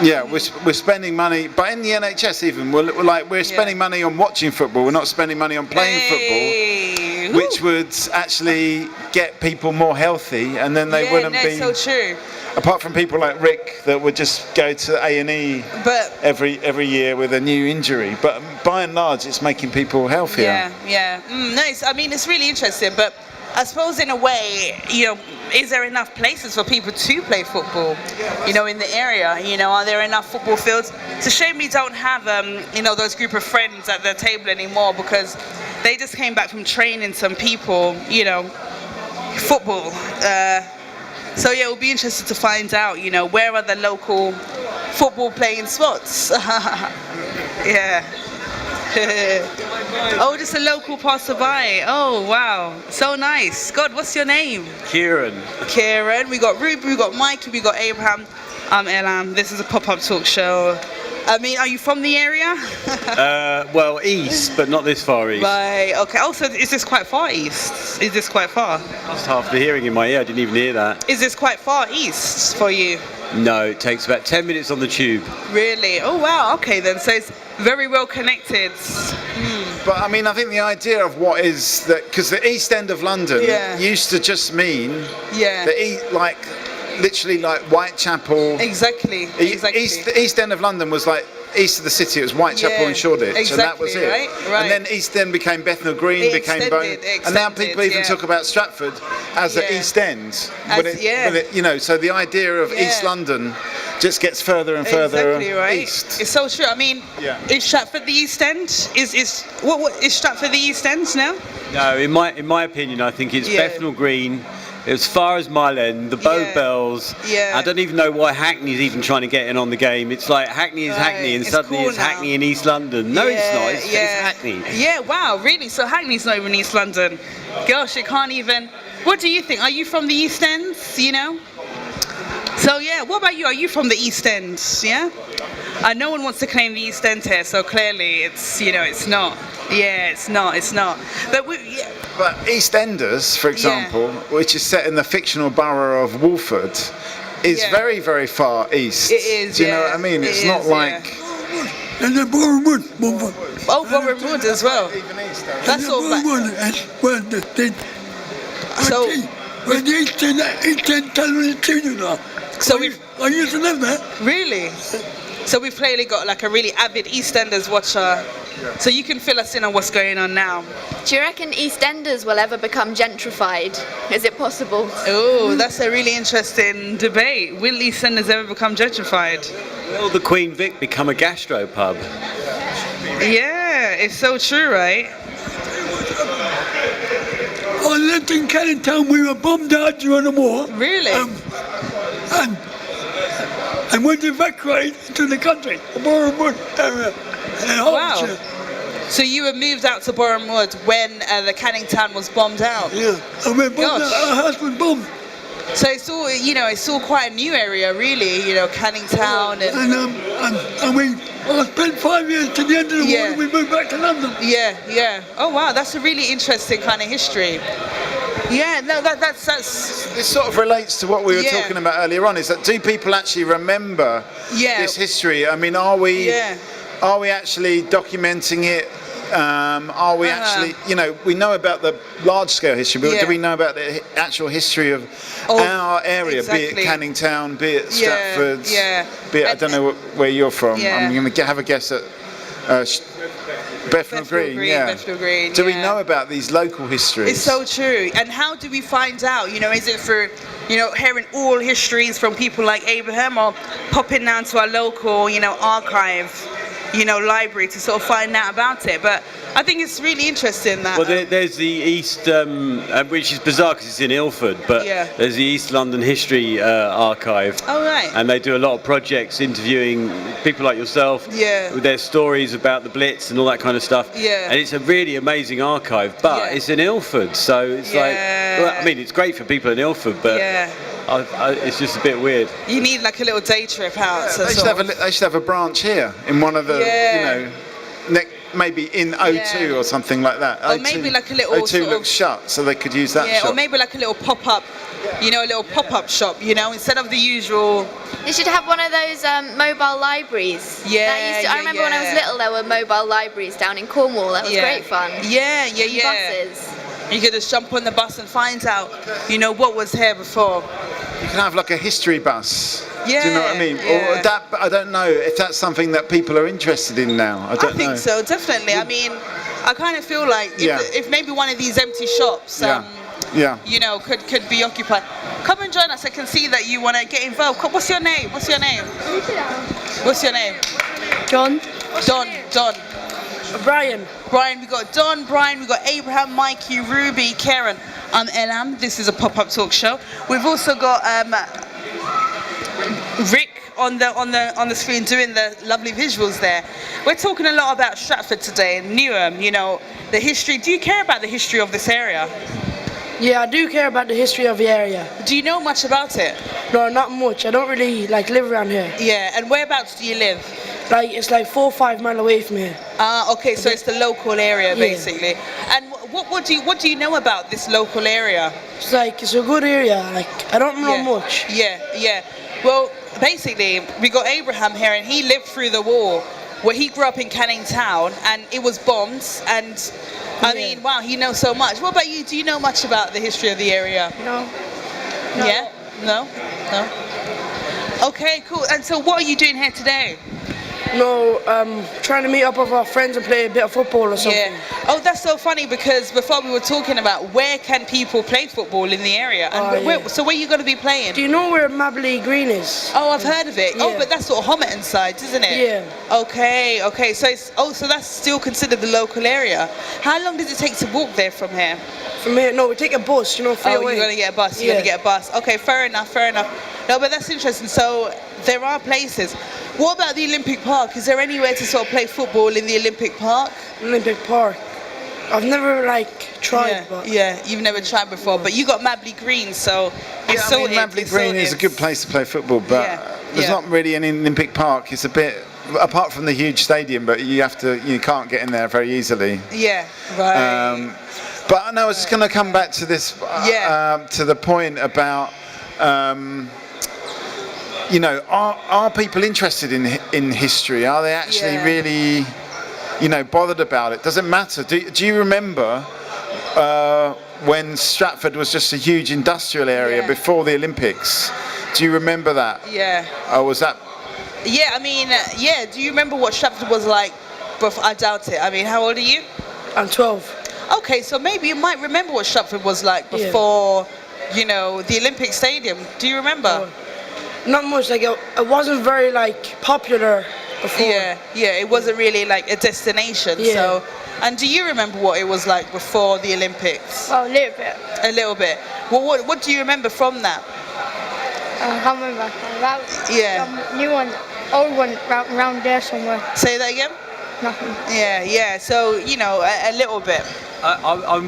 we're spending money, but in the NHS even, we're spending money on watching football. We're not spending money on playing football, which would actually get people more healthy, and then they wouldn't be. So true. Apart from people like Rick that would just go to A&E every year with a new injury, but by and large, it's making people healthier. Yeah. It's really interesting, but I suppose in a way, is there enough places for people to play football? In the area, are there enough football fields? It's a shame we don't have, those group of friends at the table anymore, because they just came back from training some people, football. So yeah, we'll be interested to find out, where are the local football playing spots? Yeah. Oh, just a local passerby. Oh, wow. So nice. God, what's your name? Kieran. We got Ruby, we got Mikey, we got Abraham. I'm Elam. This is a pop-up talk show. Are you from the area? Well, east, but not this far east. Right, okay. Also, is this quite far east? Is this quite far? That's half the hearing in my ear. I didn't even hear that. Is this quite far east for you? No, it takes about 10 minutes on the tube. Really? Oh, wow. Okay, then. So it's very well connected. But I think the idea of what is that, because the East End of London used to just mean literally like Whitechapel. Exactly. The East End of London was like east of the city. It was Whitechapel and Shoreditch, and that was it. Right. And then East End became Bethnal Green, became Bone, and now people even talk about Stratford as the East End. So the idea of East London just gets further and further east. It's so true. Is Stratford the East End? Is Stratford the East End now? No, in my opinion, I think it's Bethnal Green. As far as Mile End, the Bow Bells. I don't even know why Hackney's even trying to get in on the game. It's like Hackney is Hackney, and suddenly it's Hackney in East London. No, it's not. It's Hackney. Yeah, wow, really? So Hackney's not even East London. Gosh, it can't even. What do you think? Are you from the East End? So yeah, what about you? Are you from the East End? Yeah. No one wants to claim the East End here, so clearly it's it's not. Yeah, it's not. But But EastEnders, for example, which is set in the fictional borough of Wolford, is very, very far east. It is. Do you know what I mean? It's not like. And then Boreham Wood. Oh, Boreham Wood as well. That's all. Where the East End television studios are. So I used to live there. Really? So we've clearly got like a really avid EastEnders watcher. So you can fill us in on what's going on now. Do you reckon EastEnders will ever become gentrified? Is it possible? Oh, that's a really interesting debate. Will EastEnders ever become gentrified? Will the Queen Vic become a gastropub? Yeah, it's so true, right? I lived in Canning Town. We were bombed out during the war. Really? And went evacuated to the country, the Boreham Wood area in Hertfordshire. Wow. So you were moved out to Boreham Wood when the Canning Town was bombed out? Yeah, and we bombed out. Our house was bombed. So it's all, it's all quite a new area, really. Canning Town and I spent 5 years to the end of the war, and we moved back to London. Yeah. Oh wow, that's a really interesting kind of history. Yeah, no, that's. This sort of relates to what we were talking about earlier on. Is that do people actually remember this history? I mean, are we actually documenting it? Are we actually, we know about the large-scale history, but do we know about the actual history of our area, be it Canning Town, be it Stratford, be it, I don't know where you're from. I'm going to have a guess at Bethnal Green. Bethnal Green. Do we know about these local histories? It's so true. And how do we find out? Is it through, hearing all histories from people like Abraham, or popping down to our local, archive? Library to sort of find out about it, but I think it's really interesting that. Well, there's the East, which is bizarre because it's in Ilford, but there's the East London History Archive. Oh right. And they do a lot of projects interviewing people like yourself with their stories about the Blitz and all that kind of stuff. Yeah. And it's a really amazing archive, but it's in Ilford, so it's like, well, I mean, it's great for people in Ilford, but. It's just a bit weird. You need like a little day trip out. They should have a branch here in one of the, maybe in O2 or something like that. Or maybe like a little. O2 looks shut, so they could use that shop. Or maybe like a little pop-up, a little pop-up shop. Instead of the usual. They should have one of those mobile libraries. I remember when I was little, there were mobile libraries down in Cornwall. That was great fun. Yeah. Buses. You could just jump on the bus and find out, what was here before. You can have like a history bus. Yeah. Do you know what I mean? Or that, I don't know if that's something that people are interested in now. I don't know. I think so, definitely. I mean, I kind of feel like if maybe one of these empty shops, could be occupied. Come and join us. I can see that you want to get involved. What's your name? What's your name? John. Don. Brian. We got Don, Brian, we got Abraham, Mikey, Ruby, Karen. I'm Elam. This is a pop-up talk show. We've also got Rick on the screen doing the lovely visuals there. We're talking a lot about Stratford today and Newham, the history. Do you care about the history of this area? Yeah, I do care about the history of the area. Do you know much about it? No, not much. I don't really live around here. Yeah, and whereabouts do you live? It's 4 or 5 miles away from here. Okay, so it's the local area basically. And what do you know about this local area? It's a good area. I don't know much. Yeah. Well, basically, we got Abraham here, and he lived through the war, where he grew up in Canning Town, and it was bombed. And I mean, wow, he knows so much. What about you? Do you know much about the history of the area? No. Yeah? No. Okay, cool. And so, what are you doing here today? No, trying to meet up with our friends and play a bit of football or something. Yeah. Oh, that's so funny, because before we were talking about where can people play football in the area, and so where are you going to be playing? Do you know where Mabley Green is? Oh, I've heard of it. Yeah. Oh, but that's sort of Homerton side, isn't it? Yeah. Okay. So so that's still considered the local area. How long does it take to walk there from here? From here, no, we take a bus. Free away. You're going to get a bus. You're going to get a bus. Okay, fair enough. No, but that's interesting. So there are places. What about the Olympic Park? Is there anywhere to sort of play football in the Olympic Park? Olympic Park. I've never tried. Yeah, you've never tried before, but you got Mabley Green, so it's sorted. Mabley Green is a good place to play football, but there's not really an Olympic Park. It's a bit, apart from the huge stadium, but you can't get in there very easily. Yeah, right. But no, I was just going to come back to this, to the point about. Are people interested in history? Are they actually really, bothered about it? Does it matter? Do you remember when Stratford was just a huge industrial area before the Olympics? Do you remember that? Yeah. Or was that Yeah, I mean, do you remember what Stratford was like? I doubt it. I mean, how old are you? I'm 12. Okay, so maybe you might remember what Stratford was like before, you know, the Olympic Stadium. Do you remember? Not much. Like it wasn't very like popular before. Yeah, it wasn't really like a destination. Yeah. So, and do you remember what it was like before the Olympics? Well, a little bit. A little bit. Well, what do you remember from that? I can't remember. New one, old one, round there somewhere. Say that again? Nothing. Yeah. So, you know, a little bit.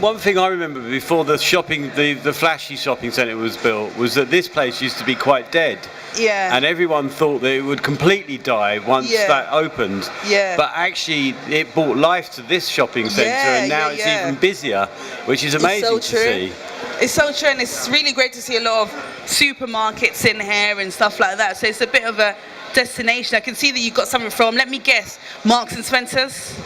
One thing I remember before the flashy shopping centre was built was that this place used to be quite dead. Yeah. And everyone thought that it would completely die once that opened. Yeah. But actually, it brought life to this shopping centre, and now it's even busier, which is amazing to see. It's so true, and it's really great to see a lot of supermarkets in here and stuff like that. So it's a bit of a destination. I can see that you got something from, let me guess, Marks and Spencer's.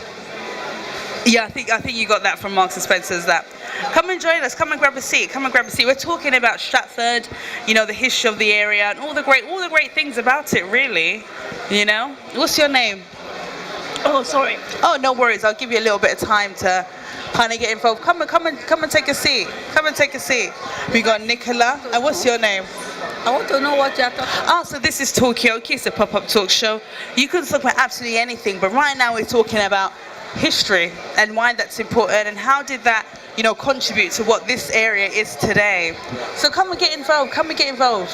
Yeah, I think you got that from Marks and Spencer's. That. Come and join us. Come and grab a seat. We're talking about Stratford, you know, the history of the area and all the great things about it. Really, you know. What's your name? Oh, sorry. Oh, no worries. I'll give you a little bit of time to kind of get involved. Come and take a seat. Come and take a seat. We got Nicola. And what's your name? I want to know what you're talking about. So this is Talkaoke. It's a pop-up talk show. You can talk about absolutely anything, but right now we're talking about history and why that's important and how did that, you know, contribute to what this area is today. So come and get involved.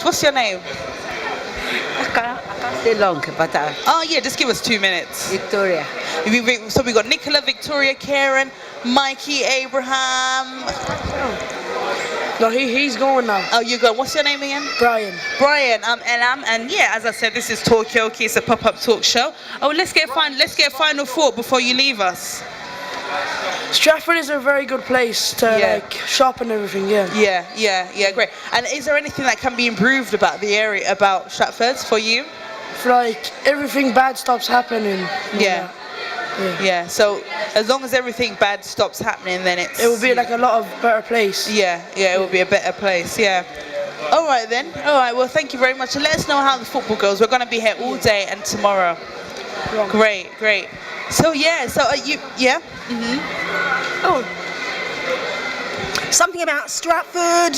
What's your name? I can't stay long, but oh yeah, just give us 2 minutes. Victoria. So we got Nicola, Victoria, Karen, Mikey, Abraham. No, he's going now. Oh, you go. What's your name again? Brian. Brian. And yeah, as I said, this is Talkaoke. It's a pop-up talk show. Oh, let's get a final thought before you leave us. Stratford is a very good place to like shop and everything. Yeah, great. And is there anything that can be improved about the area, about Stratford, for you? For like everything bad stops happening. Yeah. So as long as everything bad stops happening, then it will be like a lot of better place. Yeah, it will be a better place. Yeah. All right then. All right. Well, thank you very much. And let us know how the football goes. We're going to be here all day and tomorrow. Great. So yeah. So are you? Yeah. Oh. Something about Stratford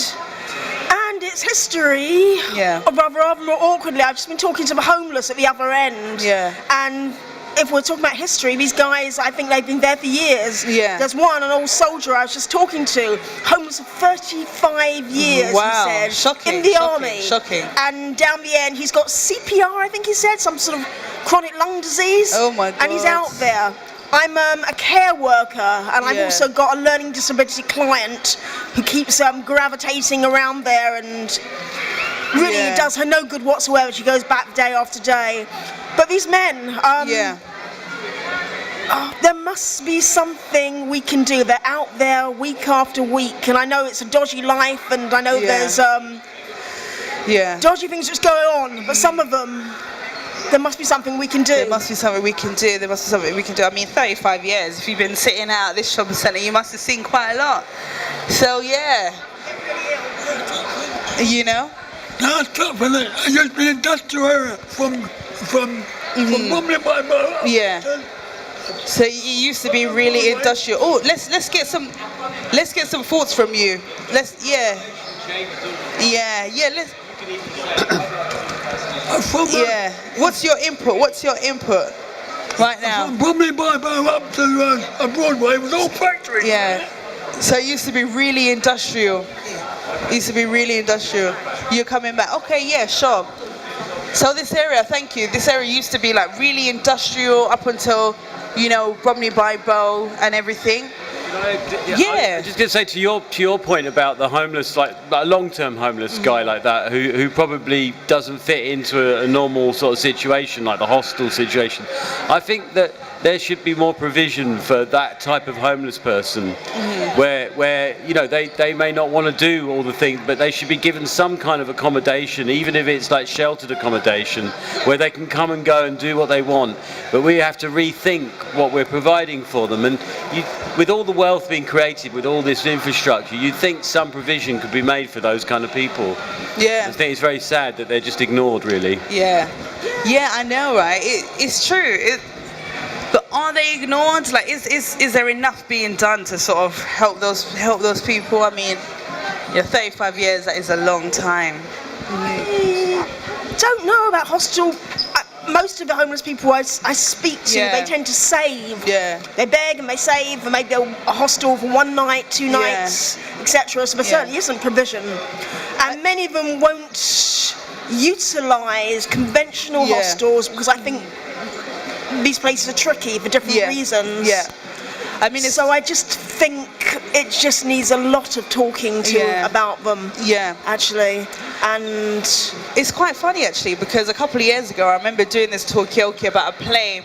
and its history. Yeah. Rather more awkwardly, I've just been talking to the homeless at the other end. Yeah. And if we're talking about history, these guys, I think they've been there for years. Yeah. There's one, an old soldier I was just talking to, homeless for 35 years, Wow. he said. Shocking. In the army. Shocking. And down the end, he's got CPR, I think he said, some sort of chronic lung disease. Oh my God. And he's out there. I'm a care worker, and I've also got a learning disability client who keeps gravitating around there and really does her no good whatsoever. She goes back day after day. But these men, there must be something we can do. They're out there week after week, and I know it's a dodgy life, and I know there's dodgy things just going on, but some of them, there must be something we can do. There must be something we can do. I mean, 35 years, if you've been sitting out at this shopping centre, you must have seen quite a lot. So, yeah. You know? No, Stratford, I used to be industrial area from Bromley by Bow. Yeah. So it used to be really industrial. Oh, let's get some thoughts from you. Let's. What's your input right now? From Bromley by Bow up to Broadway, it was all factories. Yeah. So it used to be really industrial. You're coming back. Okay, yeah, sure. So this area, thank you. This area used to be like really industrial up until, you know, Bromley by Bow and everything. I'm just going to say to your point about the homeless, like a long-term homeless guy like that, who probably doesn't fit into a normal sort of situation, like the hostel situation. I think that there should be more provision for that type of homeless person, where you know they may not want to do all the things, but they should be given some kind of accommodation, even if it's like sheltered accommodation, where they can come and go and do what they want. But we have to rethink what we're providing for them, and with all the wealth being created, with all this infrastructure, you'd think some provision could be made for those kind of people. Yeah. I think it's very sad that they're just ignored, really. Yeah. Yeah, I know, right? It's true. But are they ignored? Like, is there enough being done to sort of help those people? I mean, 35 years, that is a long time. Don't know about hostel. Most of the homeless people I speak to, they tend to save. Yeah. They beg and they save, and maybe a hostel for 1 night, 2 nights, etc. So there certainly isn't provision. And many of them won't utilise conventional hostels because I think these places are tricky for different reasons. Yeah. I mean, so I just think it just needs a lot of talking to about them. Yeah. Actually, and it's quite funny actually because a couple of years ago I remember doing this Talkaoke about a play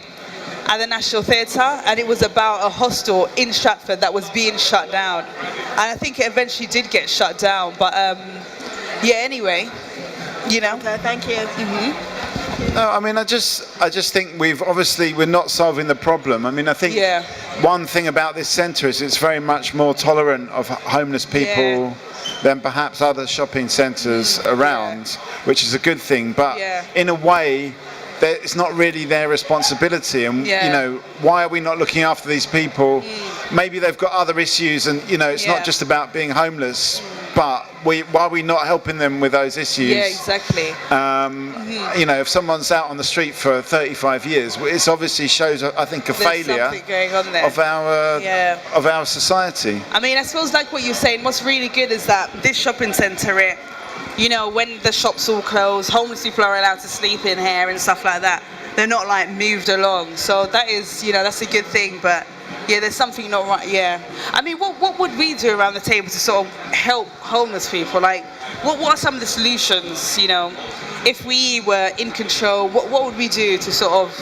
at the National Theatre, and it was about a hostel in Stratford that was being shut down, and I think it eventually did get shut down. But anyway, Okay, thank you. No, I mean, I just think we're not solving the problem. I mean, I think one thing about this centre is it's very much more tolerant of homeless people than perhaps other shopping centres around, which is a good thing. But in a way, it's not really their responsibility. And why are we not looking after these people? Maybe they've got other issues, and it's not just about being homeless. But why are we not helping them with those issues? Yeah, exactly. If someone's out on the street for 35 years, it obviously shows, I think, a failure going on there. of our society. I mean, I suppose like what you're saying, what's really good is that this shopping centre, when the shops all close, homeless people are allowed to sleep in here and stuff like that. They're not like moved along. So that is, that's a good thing. But there's something not right. Yeah. I mean, what would we do around the table to sort of help homeless people? Like, what are some of the solutions? If we were in control, what would we do to sort of,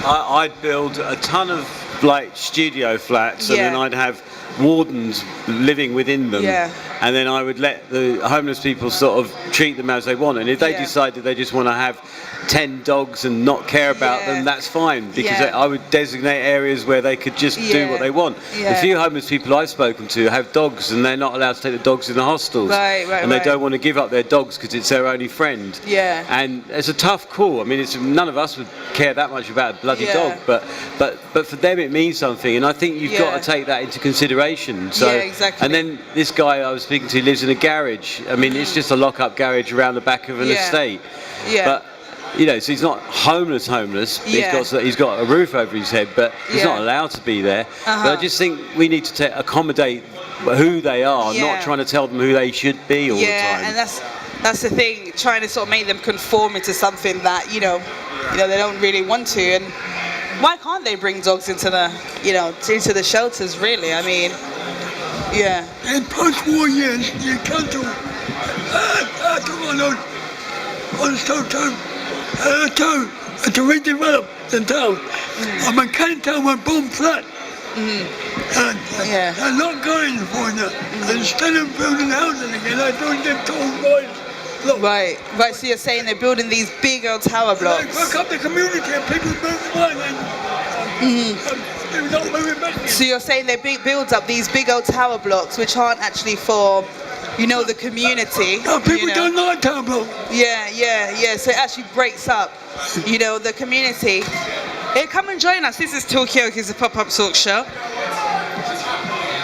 I'd build a ton of like studio flats, and then I'd have wardens living within them, and then I would let the homeless people sort of treat them as they want, and if they decide that they just want to have 10 dogs and not care about them, that's fine, because I would designate areas where they could just do what they want. The few homeless people I've spoken to have dogs, and they're not allowed to take the dogs in the hostels, and they don't want to give up their dogs because it's their only friend. And it's a tough call. I mean, none of us would care that much about a bloody dog, but for them it means something, and I think you've got to take that into consideration. So, and then this guy I was speaking to lives in a garage. I mean, it's just a lock-up garage around the back of an estate. But so he's not homeless. He's got a roof over his head, but he's not allowed to be there. But I just think we need to accommodate who they are, not trying to tell them who they should be all the time. And that's the thing, trying to sort of make them conform into something that they don't really want to. And why can't they bring dogs into the into the shelters? Really, I mean, In post-war years, you can't do. To redevelop the town. I mean, Town went boom flat. And they're not going for that. Instead of building houses again, I don't get told boys. Look. Right. So you're saying they're building these big old tower blocks. They work up the community and people move on. They're not moving back. So you're saying they build up these big old tower blocks, which aren't actually for the community. No, people don't like tower blocks. Yeah. So it actually breaks up, the community. Hey, come and join us. This is Talkaoke, it's a pop-up talk show.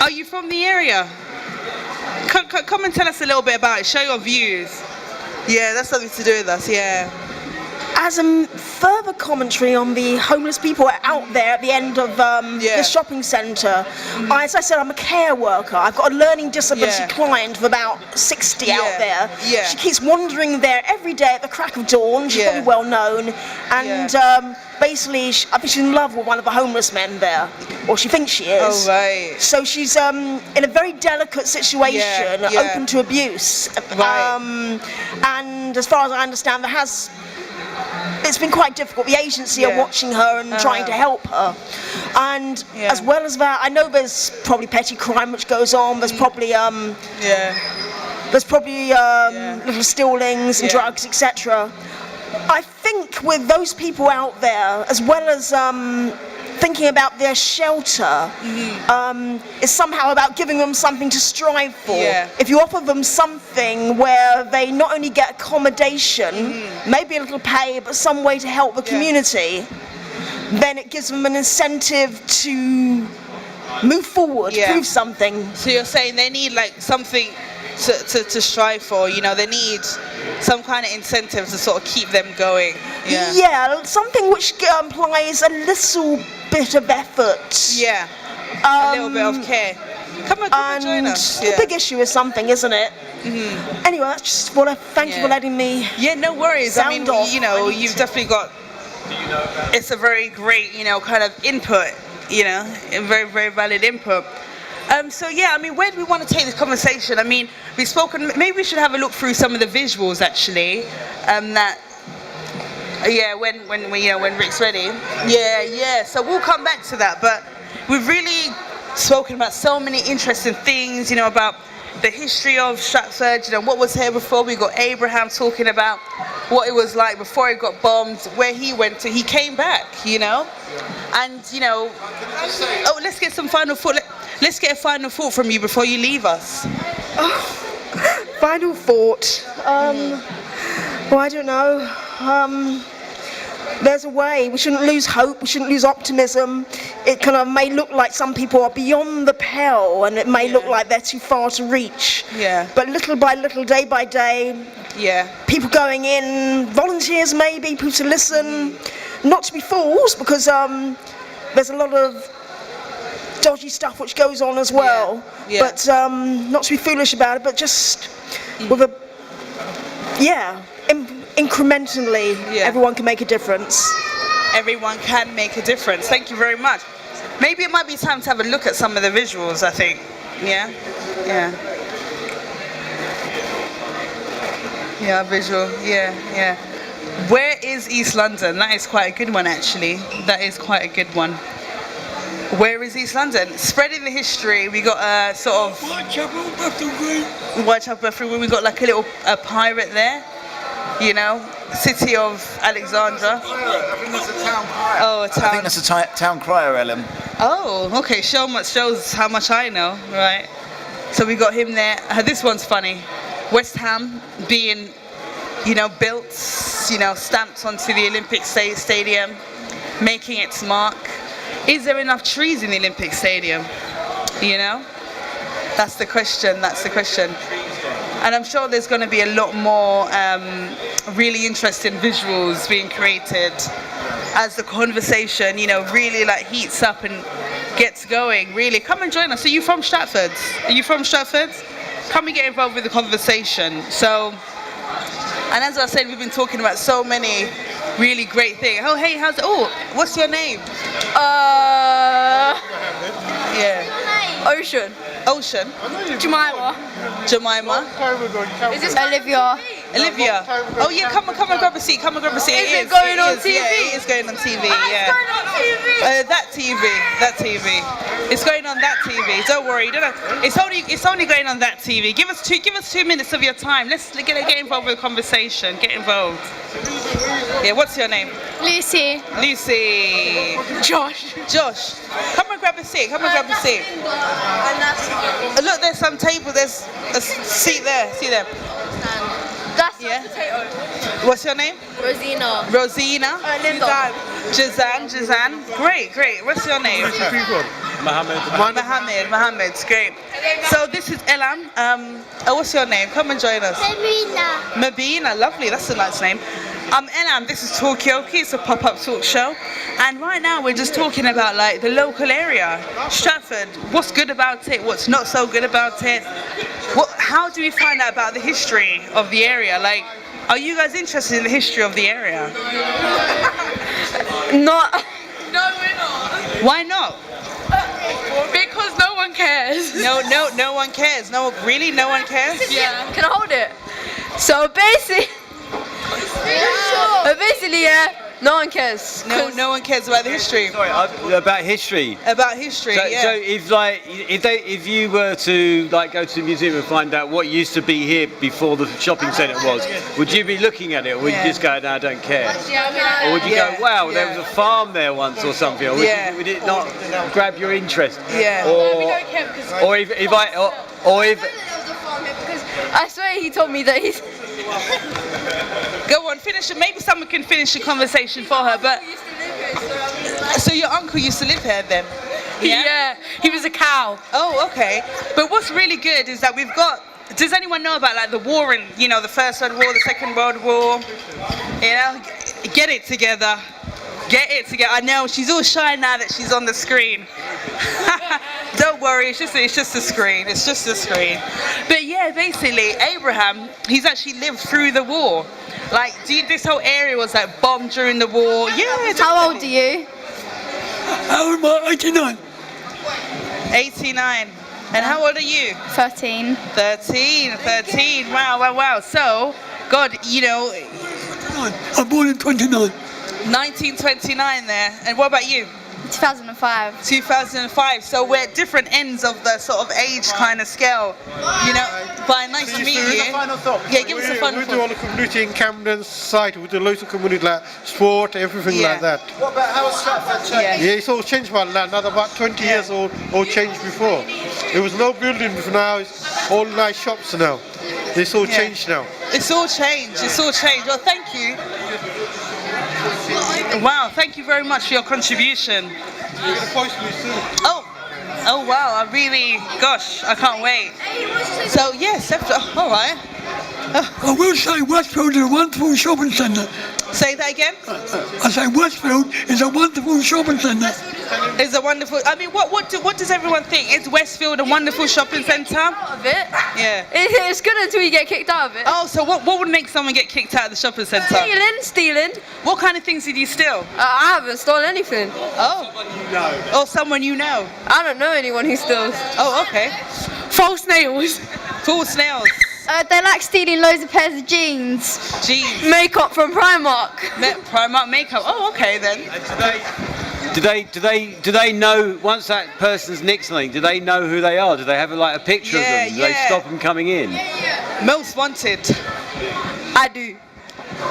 Are you from the area? Come and tell us a little bit about it. Show your views. Yeah, that's something to do with us. Yeah. As a further commentary on the homeless people out there at the end of the shopping centre, as I said, I'm a care worker. I've got a learning disability client of about 60 out there. She keeps wandering there every day at the crack of dawn. She's very well known, and basically, I think she's in love with one of the homeless men there, or she thinks she is. Oh, right. So she's in a very delicate situation, open to abuse. And as far as I understand, it's been quite difficult. The agency are watching her and trying to help her. And as well as that, I know there's probably petty crime which goes on. There's probably little stealings and drugs, etc. I think with those people out there, as well as thinking about their shelter is somehow about giving them something to strive for. If you offer them something where they not only get accommodation, maybe a little pay, but some way to help the community, then it gives them an incentive to move forward, prove something. So you're saying they need like something to strive for, you know, they need some kind of incentive to sort of keep them going. Yeah, something which implies a little bit of effort. Yeah, a little bit of care. Come and join us. The big issue is something, isn't it? Anyway, that's just what I thank you for letting me. Yeah, no worries. I mean, you know, you've definitely got. It's a very great, you know, kind of input. You know, a very, very valid input. So yeah, I mean, where do we want to take this conversation? I mean, we've spoken. Maybe we should have a look through some of the visuals actually. When Rick's ready. Yeah. So we'll come back to that. But we've really spoken about so many interesting things. You know, about the history of Stratford. You know, what was here before. We got Abraham talking about what it was like before he got bombed, where he went to. He came back. You know, and you know. Oh, let's get some final thought. Let's get a final thought from you before you leave us. Final thought. Well, I don't know. There's a way. We shouldn't lose hope. We shouldn't lose optimism. It kind of may look like some people are beyond the pale, and it may look like they're too far to reach. But little by little, day by day, people going in, volunteers maybe, people to listen, not to be fools, because there's a lot of dodgy stuff which goes on as well, but not to be foolish about it, but just with a incrementally everyone can make a difference. Everyone can make a difference. Thank you very much. Maybe it might be time to have a look at some of the visuals, I think. Yeah, visual, yeah. Where is East London? That is quite a good one actually. That is quite a good one. Where is East London? Spreading the history. We got a sort of Whitechapel, Bethnal Green. We got like a little pirate there. You know, city of Alexandra. I think that's a town crier. Oh, a town. I think that's a town crier, Ellen. Oh, okay. Shows how much I know, right? So we got him there. This one's funny. West Ham being, you know, built, you know, stamped onto the Olympic Stadium, making its mark. Is there enough trees in the Olympic Stadium? You know? That's the question. And I'm sure there's going to be a lot more really interesting visuals being created as the conversation, you know, really like heats up and gets going. Really, come and join us. Are you from Stratford? Come and get involved with the conversation. So, and as I said, we've been talking about so many really great things. Oh, hey, what's your name? Ocean. Jemima. Is this Olivia? Oh yeah, come and grab a seat. Is it going on TV? Yeah, it is going on TV. Yeah. That TV. It's going on that TV. Don't worry. It's only going on that TV. Give us 2 minutes of your time. Let's get involved with the conversation. Get involved. Yeah. What's your name? Lucy. Josh. Come and grab a seat. Look, there's some table. There's a seat there. See there. That's potato. What's your name? Rosina. Linda. Jazan. Great. What's your name? Mohammed. Great. So this is Elam. What's your name? Come and join us. Mabina. Lovely. That's a nice name. Elam, this is Talkaoke. It's a pop-up talk show, and right now we're just talking about like the local area, Stratford. What's good about it? What's not so good about it? How do we find out about the history of the area? Like, are you guys interested in the history of the area? Not. No, we're not. Why not? Because no one cares. No one cares. No one cares. Yeah. Can I hold it? So basically, No one cares. No one cares about the history. Sorry, about history. About history, So, yeah. so if you were to like go to the museum and find out what used to be here before the shopping centre was, would you be looking at it, or would you just go, no, I don't care? Or would you go, wow, there was a farm there once or something? Or would it not grab your interest? Yeah. We don't care because I swear he told me that he's. Go on, finish it. Maybe someone can finish the conversation for her. But so your uncle used to live here then? Yeah, he was a cow. Oh, okay. But what's really good is that we've got. Does anyone know about like the war in, the First World War, the Second World War? Get it together. Get it together. I know she's all shy now that she's on the screen. Don't worry, it's just a screen. It's just a screen. But yeah, basically, Abraham, he's actually lived through the war. Like, this whole area was like bombed during the war. Yeah. How old are you? How old am I? 89. 89. And how old are you? 13. 13. Wow. So, God, I'm born in 29. 1929 there. And what about you? 2005. 2005. So we're at different ends of the sort of age kind of scale. But nice to meet you. Final thought. Yeah, give us a final We thought. do all the community in Camden site with the local community, like sport, everything like that. What about how Stratford changed? Yeah, it's all changed by now. About 20 years all changed before. There was no building before, now it's all nice shops now. It's all changed now. It's all changed. Well, thank you. Wow, thank you very much for your contribution. You're going to post me soon. Oh wow, I can't wait. So yes, all right. I will say Westfield is a wonderful shopping centre. Say that again? I say Westfield is a wonderful shopping centre. It's a wonderful. I mean, what does everyone think? Is Westfield a wonderful shopping centre? Of it. Yeah. It's good until you get kicked out of it. Oh, so what would make someone get kicked out of the shopping centre? Stealing. What kind of things did you steal? I haven't stolen anything. Oh. Or someone you know? I don't know anyone who steals. Oh, okay. False nails. False nails. They like stealing loads of pairs of jeans. Makeup from Primark. Primark makeup. Oh, okay then. Do they know once that person's nicked something? Do they know who they are? Do they have a picture of them? Do they stop them coming in? Most wanted. I do.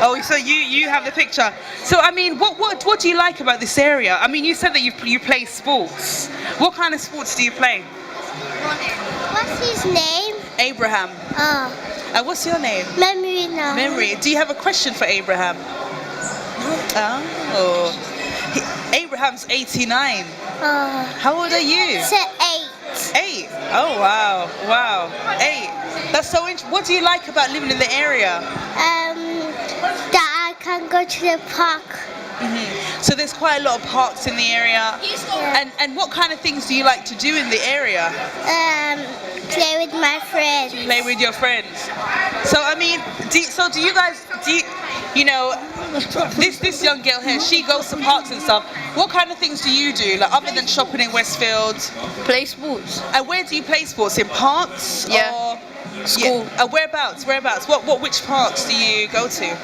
Oh, so you have the picture. So I mean, what do you like about this area? I mean, you said that you play sports. What kind of sports do you play? What's his name? Abraham. Oh. And what's your name? Memory now. Memory. Do you have a question for Abraham? Oh. Abraham's 89. How old are you? 8. 8. Oh wow. 8. That's so interesting. What do you like about living in the area? That I can go to the park. Mm-hmm. So there's quite a lot of parks in the area. And what kind of things do you like to do in the area? Play with my friends. Play with your friends. So I mean, do you guys this young girl here, she goes to parks and stuff. What kind of things do you do, like other than shopping in Westfield? Play sports. And where do you play sports? In parks? Yeah. Or school? Yeah. Whereabouts? Which parks do you go to?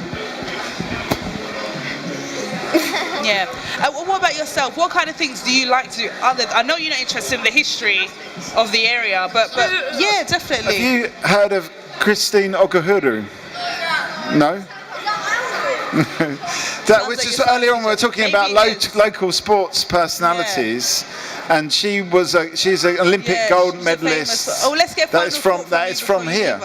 Yeah. What about yourself? What kind of things do you like to do? I know you're not interested in the history of the area, but yeah, definitely. Have you heard of Christine Oguhuru? No? Which is earlier on we were talking about local sports personalities, and she's an Olympic gold medalist. Let's get that is from here.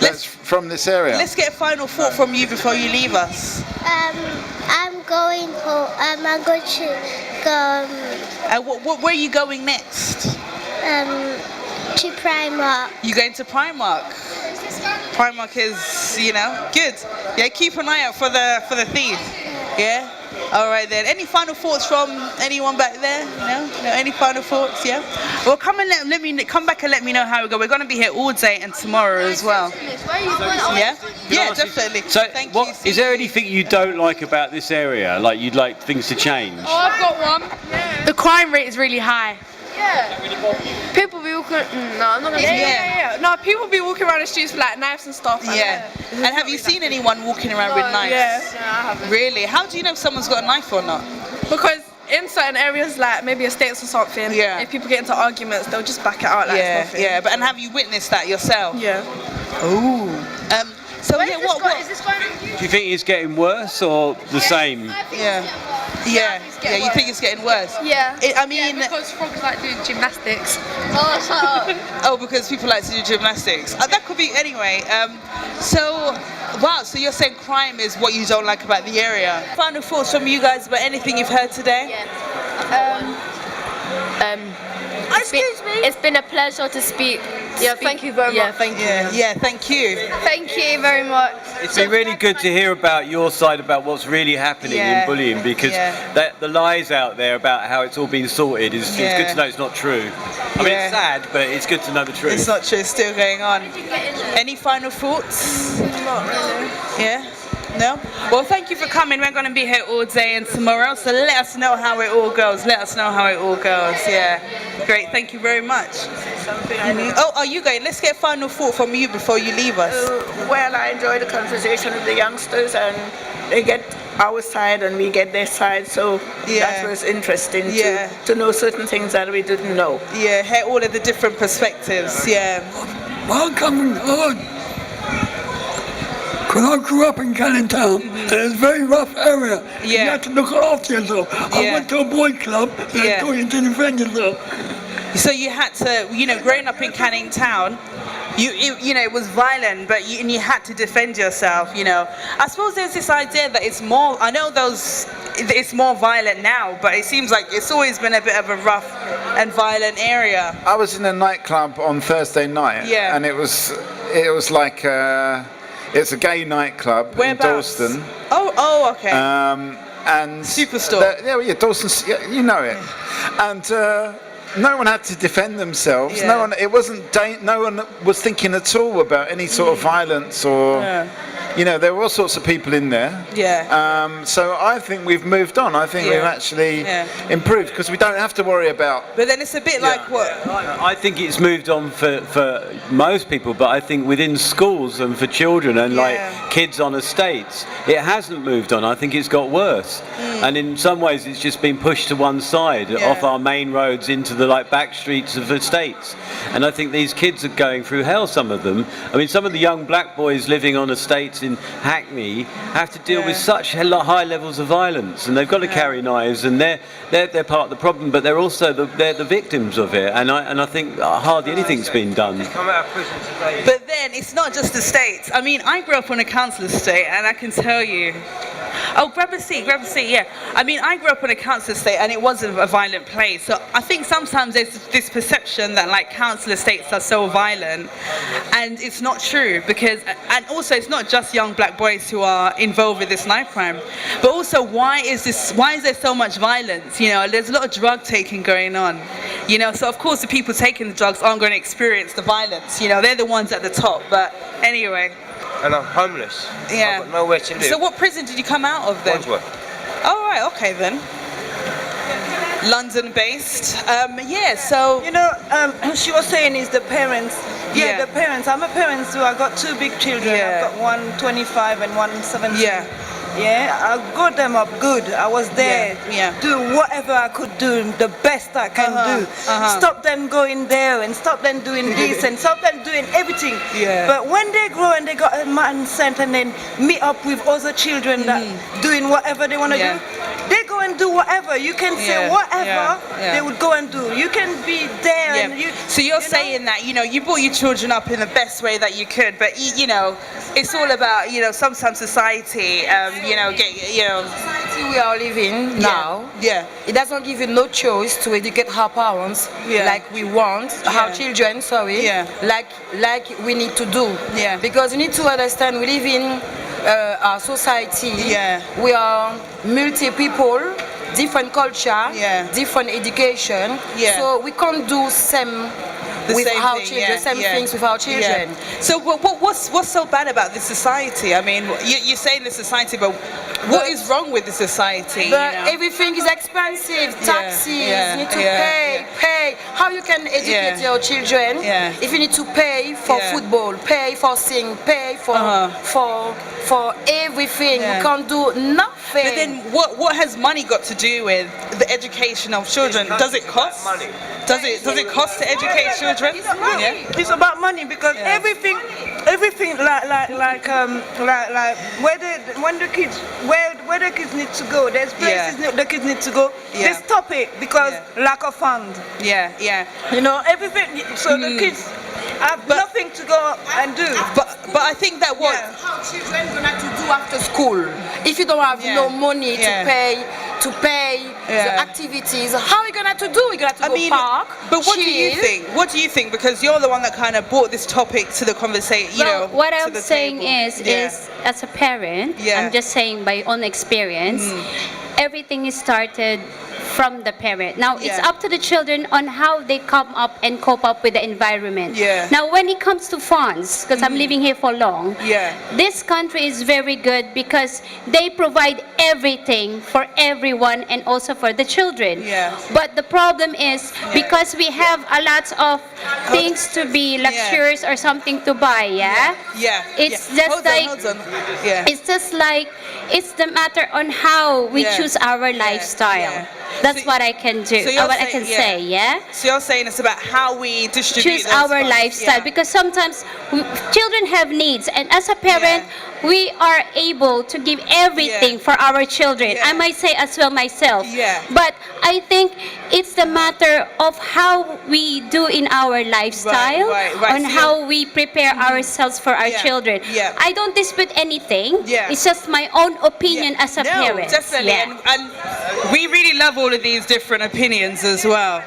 That's from this area. Let's get a final thought from you before you leave us. I'm going home. I'm going to go. Where are you going next? To Primark. You going to Primark? Primark is, good. Yeah, keep an eye out for the thief. Yeah. All right then. Any final thoughts from anyone back there? No. Any final thoughts? Yeah. Well, come back and let me know how we go. We're going to be here all day and tomorrow as well. Yeah. Yeah, definitely. So, Thank you. Is there anything you don't like about this area? Like you'd like things to change? Oh, I've got one. The crime rate is really high. People be walking. No, I'm not gonna say that. No, people be walking around the streets with like knives and stuff. And have you seen anyone walking around with knives? Yeah. No, I haven't. Really? How do you know if someone's got a knife or not? Because in certain areas, like maybe estates or something, if people get into arguments, they'll just back it out like it's nothing. But and have you witnessed that yourself? Yeah. Ooh. So Where's yeah, this what? Is this going on? Do you think it's getting worse or the same? You think it's getting worse? Yeah. I mean, because frogs like doing gymnastics. Oh, shut up. oh, because people like to do gymnastics. That could be anyway. So you're saying crime is what you don't like about the area. Final thoughts from you guys about anything you've heard today? Excuse me. It's been a pleasure to speak. Thank you very much. Thank you. Thank you very much. It's been really good to hear about your side about what's really happening in bullying, because the lies out there about how it's all been sorted is it's good to know it's not true. I mean, it's sad, but it's good to know the truth. It's not true. It's still going on. Any final thoughts? Not really. Yeah. No? Well, thank you for coming. We're going to be here all day and tomorrow, so let us know how it all goes. Yeah. Great. Thank you very much. Oh, are you going? Let's get a final thought from you before you leave us. Well, I enjoy the conversation with the youngsters, and they get our side and we get their side, so that was interesting to know certain things that we didn't know. Yeah, hear all of the different perspectives. Welcome on. Because I grew up in Canning Town, and it's a very rough area. You have to look after yourself. I went to a boy club, and I taught you to defend yourself. So you had to, growing up in Canning Town, it was violent, but you had to defend yourself. I suppose there's this idea that it's more. I know it's more violent now, but it seems like it's always been a bit of a rough and violent area. I was in a nightclub on Thursday night, and it was like. It's a gay nightclub in Dalston. Oh, okay. And Superstore. Dalston. You know it. And no one had to defend themselves. No one. It wasn't. No one was thinking at all about any sort of violence or. There were all sorts of people in there. So I think we've moved on. I think we've actually improved because we don't have to worry about. But then it's a bit like what? I think it's moved on for most people, but I think within schools and for children and like kids on estates, it hasn't moved on. I think it's got worse. And in some ways, it's just been pushed to one side off our main roads into the back streets of estates. And I think these kids are going through hell. Some of them. I mean, some of the young black boys living on estates in Hackney have to deal with such high levels of violence, and they've got to carry knives, and they're part of the problem, but they're also the victims of it. And I think hardly anything's been done. But then it's not just estates. I mean, I grew up on a council estate, and I can tell you. Oh, grab a seat. Yeah. I mean, I grew up on a council estate, and it wasn't a violent place. So I think sometimes there's this perception that council estates are so violent, and it's not true and also it's not just young black boys who are involved with this knife crime, but also why is there so much violence? There's a lot of drug taking going on. So of course the people taking the drugs aren't going to experience the violence. They're the ones at the top. But anyway. And I'm homeless. Yeah. I've got nowhere to live. So what prison did you come out of then? Wandsworth. Oh, right, okay then. London based. So she was saying is the parents. The parents. I'm a parent, so I got two big children. I've got one 25 and one 17. I got them up good. I was there, do whatever I could do, the best I can do. Stop them going there and stop them doing this and stop them doing everything. But when they grow and they got a mindset and then meet up with other children that doing whatever they want to do, they go and do whatever. You can say whatever they would go and do. You can be there and you. So you're saying that you brought your children up in the best way that you could, but it's all about sometimes society. Society we are living now, it doesn't give you no choice to educate our parents like we want, our children, like we need to do. Because you need to understand we live in our society, we are multi-people, different culture, different education, so we can't do same with our children, same things with our children. Yeah. So what's so bad about this society? I mean, you're saying the society, but what is wrong with the society? But everything is expensive. Taxes, you need to pay. How you can educate your children if you need to pay for football, pay for sing, pay for everything? You can't do nothing. But then what has money got to do with the education of children? Does it cost? Does it cost to educate children? It's about money because everything like where the kids need to go. There's places the kids need to go. They stop it because lack of fund. You know, everything. So the kids have nothing to go and do. But I think that how children gonna to do after school if you don't have no money to pay the activities, how are you gonna to do? You're gonna to go park. But what do you think? What do you think? Because you're the one that kind of brought this topic to the conversation. You know, what I'm saying is as a parent, I'm just saying by own experience, everything is started from the parent. Now it's up to the children on how they come up and cope up with the environment. Now when it comes to funds, because I'm living here for long, this country is very good because they provide everything for everyone and also for the children. But the problem is because we have a lot of things to be luxurious or something to buy, it's just it's just like it's the matter on how we choose our lifestyle. That's what I can do. So what I can say, So you're saying it's about how we distribute choose our funds. lifestyle because sometimes children have needs, and as a parent, we are able to give everything for our children. I might say as well myself. But I think it's the matter of how we do in our lifestyle, on how we prepare ourselves for our children. I don't dispute anything. It's just my own opinion as a parent. Definitely. And we really love all of these different opinions as well.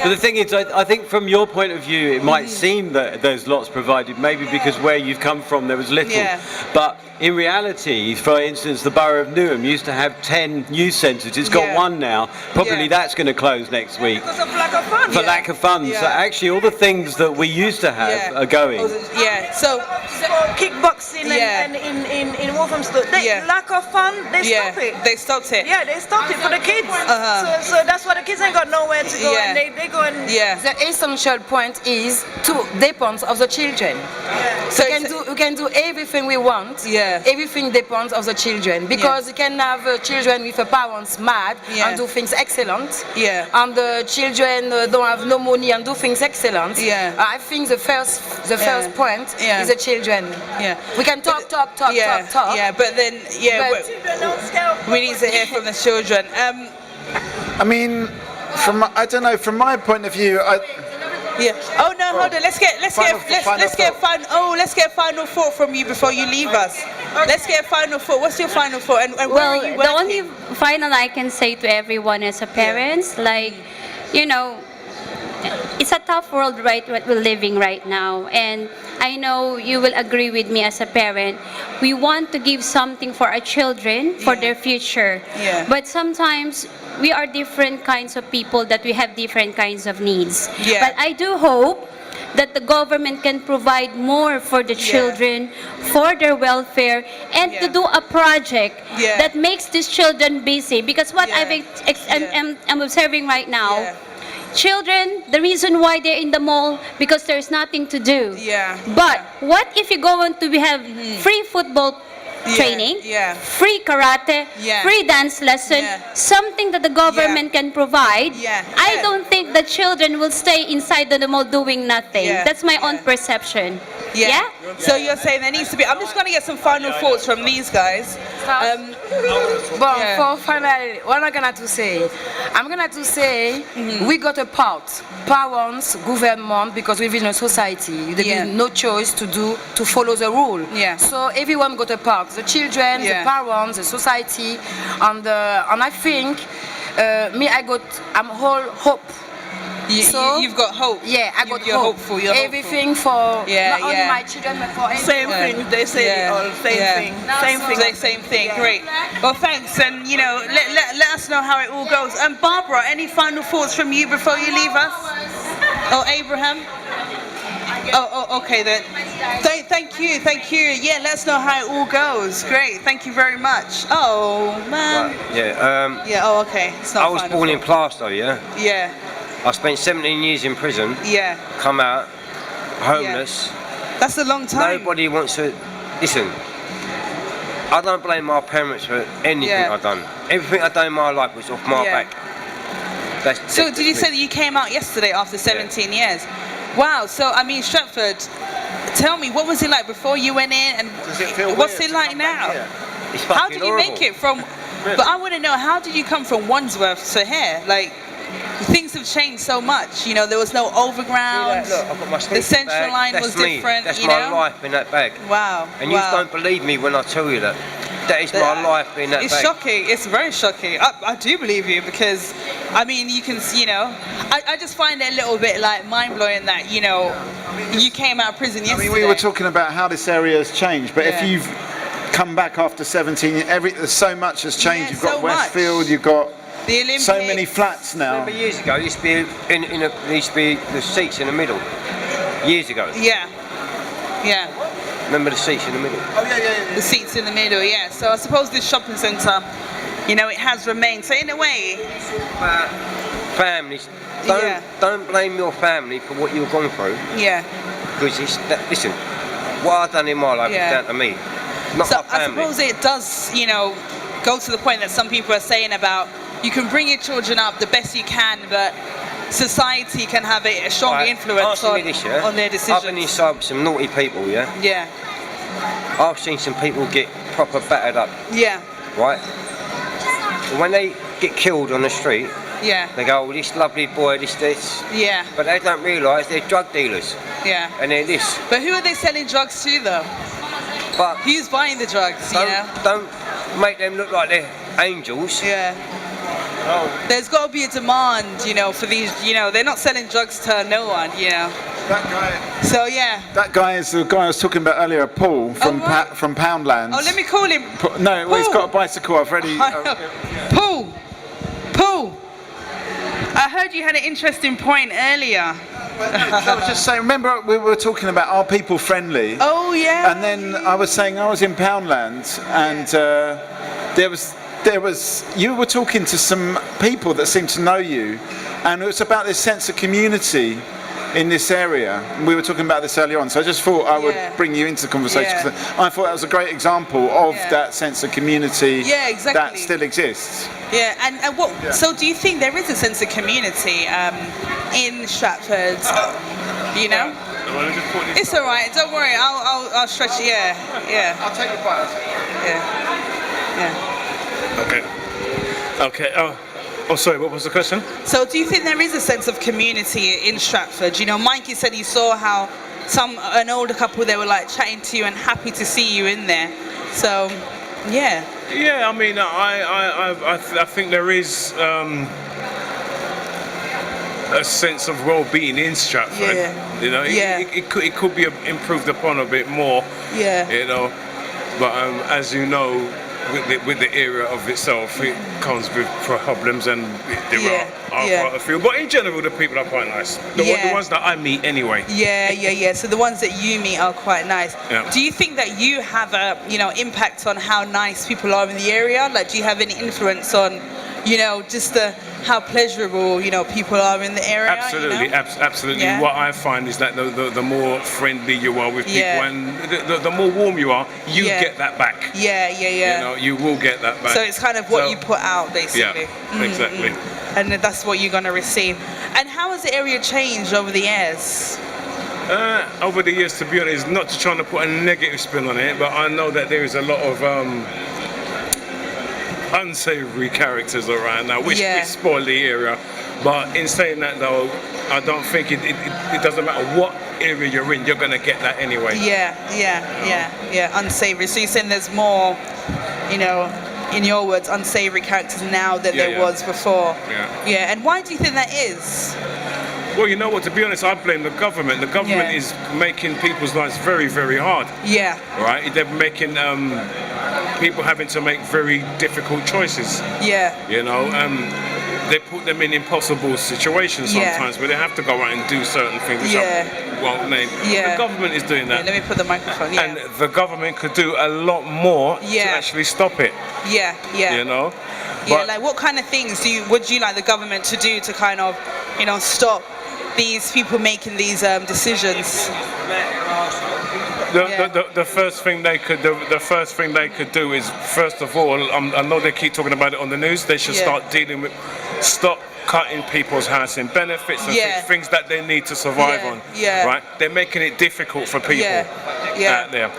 But the thing is, I think from your point of view, it might seem that there's lots provided, maybe because where you've come from there was little. But in reality, for instance, the borough of Newham used to have 10 youth centres. It's got one now. Probably that's going to close next week. Because of lack of funds. For lack of funds. So actually, all the things that we used to have are going. So kickboxing and in Walthamstow, lack of fund, they stop it. They stopped it. Yeah, they stopped it for the kids. So that's why the kids ain't got nowhere to go, and they go and. The essential point is to depends of the children. So we can do everything we want. Everything depends of the children because you can have children with parents mad and do things excellent. And the children don't have no money and do things excellent. I think the first point is the children. We can talk. But then we need to hear from the children. I mean, from my point of view, Oh no, hold on. Let's get final thought from you before you leave us. Let's get final thought. What's your final thought? And where are you working? The only final I can say to everyone as a parents, like, you know, it's a tough world, right, what we're living right now, and I know you will agree with me as a parent. We want to give something for our children, for their future, but sometimes we are different kinds of people that we have different kinds of needs. But I do hope that the government can provide more for the children, for their welfare, and to do a project that makes these children busy. Because what I'm observing right now, children, the reason why they're in the mall, because there's nothing to do. But what if you're going to have free football training, free karate, free dance lesson, something that the government can provide? I don't think the children will stay inside the mall doing nothing. That's my own perception. So you're saying there needs to be. I'm just going to get some final thoughts from these guys. For final, what I'm gonna to say? I'm gonna to say we got a part, parents, government, because we live in a society. There is no choice to follow the rule. So everyone got a part. The children, the parents, the society, and I think I'm all hope. So you've got hope. I got you're hope. hopeful. You're everything hopeful. For not only my children but for same thing. They say it all. Same thing. Great. Well, thanks, and let us know how it all goes. And Barbara, any final thoughts from you before you leave us? Oh, Abraham. Oh, okay then. Thank you. Yeah, let us know how it all goes. Great, thank you very much. Oh man. Right, yeah. Yeah. Oh, okay. It's not I was born in Plaistow, yeah. Yeah. I spent 17 years in prison. Yeah. Come out, homeless. That's a long time. Nobody wants to listen. I don't blame my parents for anything I've done. Everything I've done in my life was off my back. So did you say that you came out yesterday after 17 years? Wow. So I mean, Stratford. Tell me, what was it like before you went in, and what's it like now? How did you make it from? But I want to know, how did you come from Wandsworth to here? Like, things have changed so much. You know, there was no overground. Look, I've got my the central line That's was me. different. That's you my know? life in that bag. Wow. And you don't believe me when I tell you that. That is my life in that It's bag. shocking. It's very shocking. I do believe you, because, I mean, you can, you know, I just find it a little bit like mind-blowing that, you know, you came out of prison yesterday. I mean, we were talking about how this area has changed, but if Yeah. you've come back after 17, so much has changed. Yeah, You've got so much. Westfield, you've got the Olympics. so many flats now. Remember years ago, there used to be there used to be the seats in the middle. Years ago. Yeah. Yeah. Remember the seats in the middle? Oh yeah. The seats in the middle, yeah. So I suppose this shopping centre, you know, it has remained. So in a way, Families, don't blame your family for what you've gone through. Yeah. Because listen, what I've done in my life is down to me, not so my family. I suppose it does, you know, go to the point that some people are saying about, you can bring your children up the best you can, but society can have a stronger influence on their decisions. I've been inside with some naughty people, yeah? Yeah. I've seen some people get proper battered up. Yeah. Right? When they get killed on the street, Yeah. they go, oh, this lovely boy, this. Yeah. But they don't realise they're drug dealers. Yeah. And they're this. But who are they selling drugs to, though? But who's buying the drugs, you know? Don't make them look like they're angels. Yeah. There's got to be a demand, you know, for these, you know, they're not selling drugs to no one, you know. That guy. So yeah. That guy is the guy I was talking about earlier, Paul from from Poundland. Oh, let me call him. No, well, he's got a bicycle. I've already. Paul. I heard you had an interesting point earlier. I was just saying, remember we were talking about, are people friendly? Oh yeah. And then I was saying I was in Poundland, and there was you were talking to some people that seemed to know you, and it was about this sense of community in this area. We were talking about this earlier on, so I just thought I would bring you into the conversation, because I thought that was a great example of that sense of community that still exists. Yeah, and what? So do you think there is a sense of community in Stratford? You know? It's all right. Don't worry. I'll stretch. Yeah. I'll take the bite. Yeah. Okay. Oh, sorry. What was the question? So do you think there is a sense of community in Stratford? You know, Mikey said he saw how an older couple, they were like chatting to you and happy to see you in there. So, yeah. Yeah, I mean, I think there is a sense of well-being in Stratford. Yeah. You know, it could be improved upon a bit more. Yeah. You know, but as you know, with the area of itself, it comes with problems, and there are quite a few. But in general, the people are quite nice. The ones that I meet anyway. Yeah. So the ones that you meet are quite nice. Yeah. Do you think that you have a, you know, impact on how nice people are in the area? Like, do you have any influence on, you know, just how pleasurable, you know, people are in the area? Absolutely, you know? absolutely. Yeah. What I find is that the more friendly you are with people, Yeah. and the more warm you are, you get that back. Yeah. You know, you will get that back. So it's kind of what you put out, basically. Yeah, exactly. And that's what you're going to receive. And how has the area changed over the years? Over the years, to be honest, not to trying to put a negative spin on it, but I know that there is a lot of unsavory characters around now, which spoil the area. But in saying that, though, I don't think it doesn't matter what area you're in, you're going to get that anyway. Yeah, unsavory. So you're saying there's more, you know, in your words, unsavory characters now than there was before. Yeah, and why do you think that is? Well, you know what, to be honest, I blame the government. The government is making people's lives very, very hard. Yeah. Right? They're making people having to make very difficult choices. Yeah. You know, they put them in impossible situations sometimes where they have to go out and do certain things which I won't name. The government is doing that. Let me put the microphone. And the government could do a lot more to actually stop it. You know? Yeah, like what kind of things would you like the government to do to kind of, you know, stop these people making these decisions? The first thing they could do is, first of all, I know they keep talking about it on the news. They should stop cutting people's housing benefits and things that they need to survive on. Right? They're making it difficult for people out there.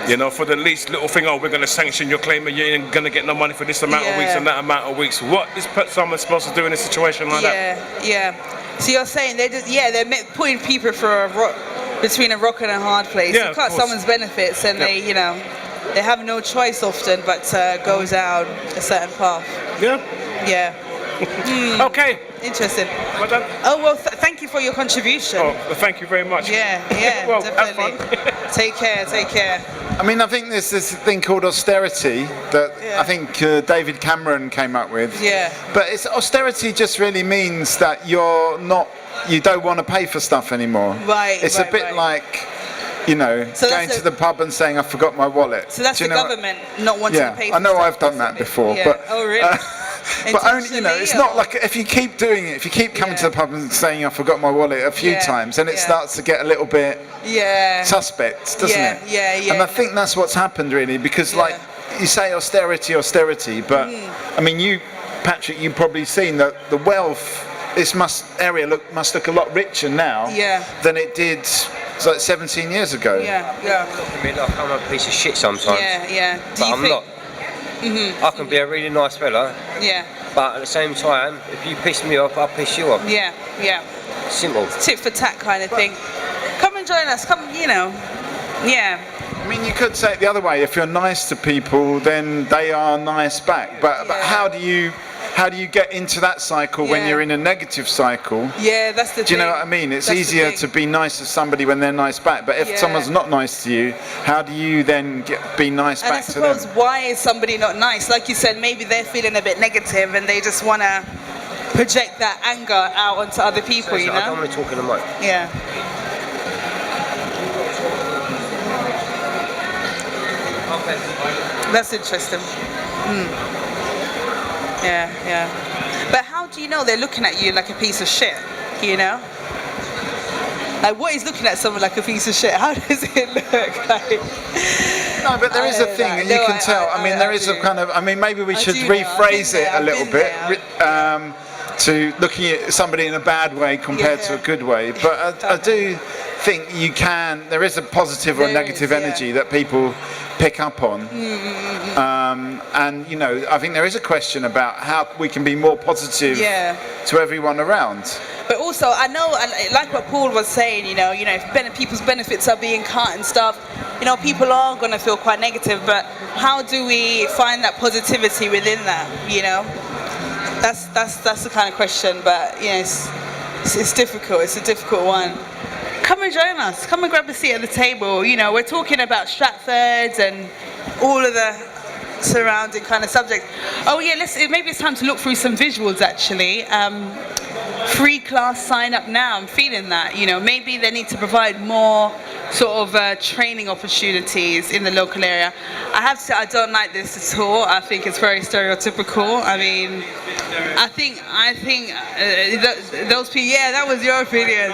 You know, for the least little thing, we're going to sanction your claim, and you ain't going to get no money for this amount of weeks and that amount of weeks. What is someone supposed to do in a situation like that? So you're saying they're putting people between a rock and a hard place. You cut someone's benefits, and they, you know, they have no choice often but to go down a certain path. Okay. Interesting. Well done. Oh well, thank you for your contribution. Oh, well, thank you very much. Well, definitely. Take care. I mean, I think there's this thing called austerity that I think David Cameron came up with. But austerity just really means that you don't want to pay for stuff anymore. It's a bit like, you know, going to the pub and saying, I forgot my wallet. So that's the government not wanting to pay for I know stuff. I've done that before. But, oh, really? But only, you know, it's not like if you keep doing it, if you keep coming to the pub and saying I forgot my wallet a few times, then it starts to get a little bit suspect, doesn't it? And I think that's what's happened really, because like you say austerity, but I mean, you, Patrick, you've probably seen that the wealth, this must look a lot richer now than it did like 17 years ago. I mean, like, I'm a piece of shit sometimes. But I'm not. I can be a really nice fella. But at the same time, if you piss me off, I'll piss you off. Simple. Tit for tat kind of thing. Come and join us. Come, you know. I mean, you could say it the other way. If you're nice to people, then they are nice back. But how do you get into that cycle when you're in a negative cycle? That's the thing. Do you know what I mean? It's easier to be nice to somebody when they're nice back. But if someone's not nice to you, how do you then be nice back to them? And I suppose, why is somebody not nice? Like you said, maybe they're feeling a bit negative and they just want to project that anger out onto other people, you know? I don't want to talk in the mic. That's interesting. But how do you know they're looking at you like a piece of shit, you know? Like, what is looking at someone like a piece of shit? How does it look like? No, but there is a thing, and you can tell. I mean, there is a kind of, I mean, maybe we should rephrase it a little bit to looking at somebody in a bad way compared to a good way. But I do think there is a positive or negative energy that people pick up on. And, you know, I think there is a question about how we can be more positive to everyone around. But also, I know, like what Paul was saying, you know, if people's benefits are being cut and stuff, you know, people are going to feel quite negative. But how do we find that positivity within that? You know, that's the kind of question. But you know, it's difficult. It's a difficult one. Come and join us. Come and grab a seat at the table. You know, we're talking about Stratford and all of the surrounding kind of subjects. Oh yeah, maybe it's time to look through some visuals actually. Free class sign up now. I'm feeling that, you know, maybe they need to provide more sort of training opportunities in the local area. I have to say, I don't like this at all. I think it's very stereotypical. I mean, I think those people, that was your opinion.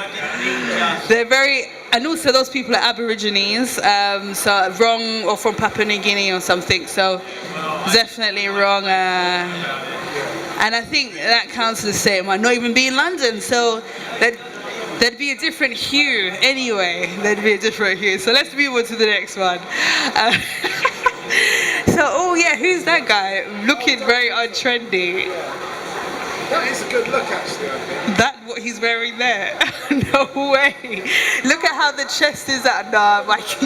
They're very, and also those people are Aborigines, so wrong, or from Papua New Guinea or something, so definitely wrong. And I think that counts the same. Might not even be in London, so there'd be a different hue anyway. There'd be a different hue. So let's move on to the next one. Who's that guy? Looking very untrendy. That is a good look, actually, I think. That what he's wearing there? No way. Look at how the chest is at. Nah, Mike,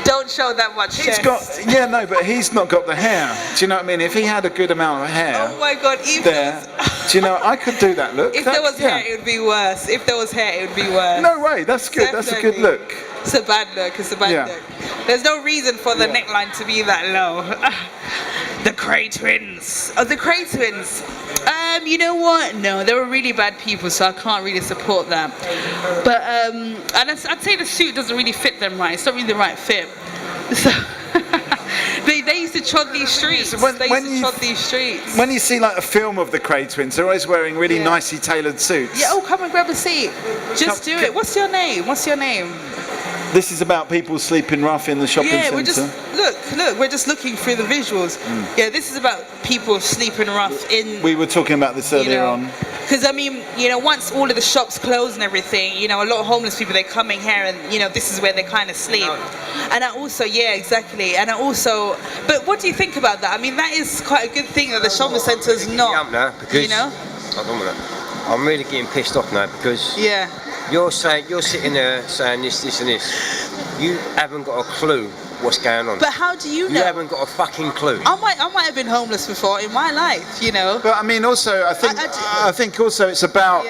don't show that much chest. But he's not got the hair. Do you know what I mean? If he had a good amount of hair. Oh my God, do you know, I could do that look. If there was hair, it would be worse. No way, that's good. Definitely. That's a good look. It's a bad look. Look. There's no reason for the neckline to be that low. The Cray twins. Oh, the Cray twins. You know what? No, they were really bad people, so I can't really support that. But and I'd say the suit doesn't really fit them right. It's not really the right fit. So they used to trod these streets. When you see like a film of the Cray twins, they're always wearing really nicely tailored suits. Yeah. Oh, come and grab a seat. Just do it. What's your name? This is about people sleeping rough in the shopping centre. We're just look. We're just looking through the visuals. Yeah, this is about people sleeping rough in. We were talking about this earlier on. Because I mean, once all of the shops close and everything, a lot of homeless people, they come in here and this is where they kind of sleep. And I also, exactly. And I also, but what do you think about that? I mean, that is quite a good thing that the shopping centre's not. Because I'm really getting pissed off now because. Yeah. You're sitting there saying this and this. You haven't got a clue what's going on. But how do you know? You haven't got a fucking clue. I might have been homeless before in my life, But I mean, also, I think also it's about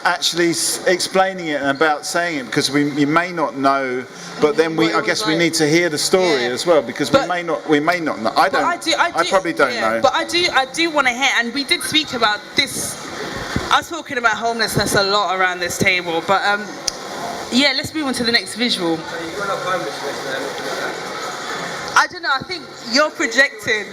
actually explaining it and about saying it because you may not know, but then I guess we need to hear the story as well because we may not know. I probably don't know. But I do want to hear, and we did speak about this. I was talking about homelessness a lot around this table, but let's move on to the next visual. I don't know, I think you're projecting.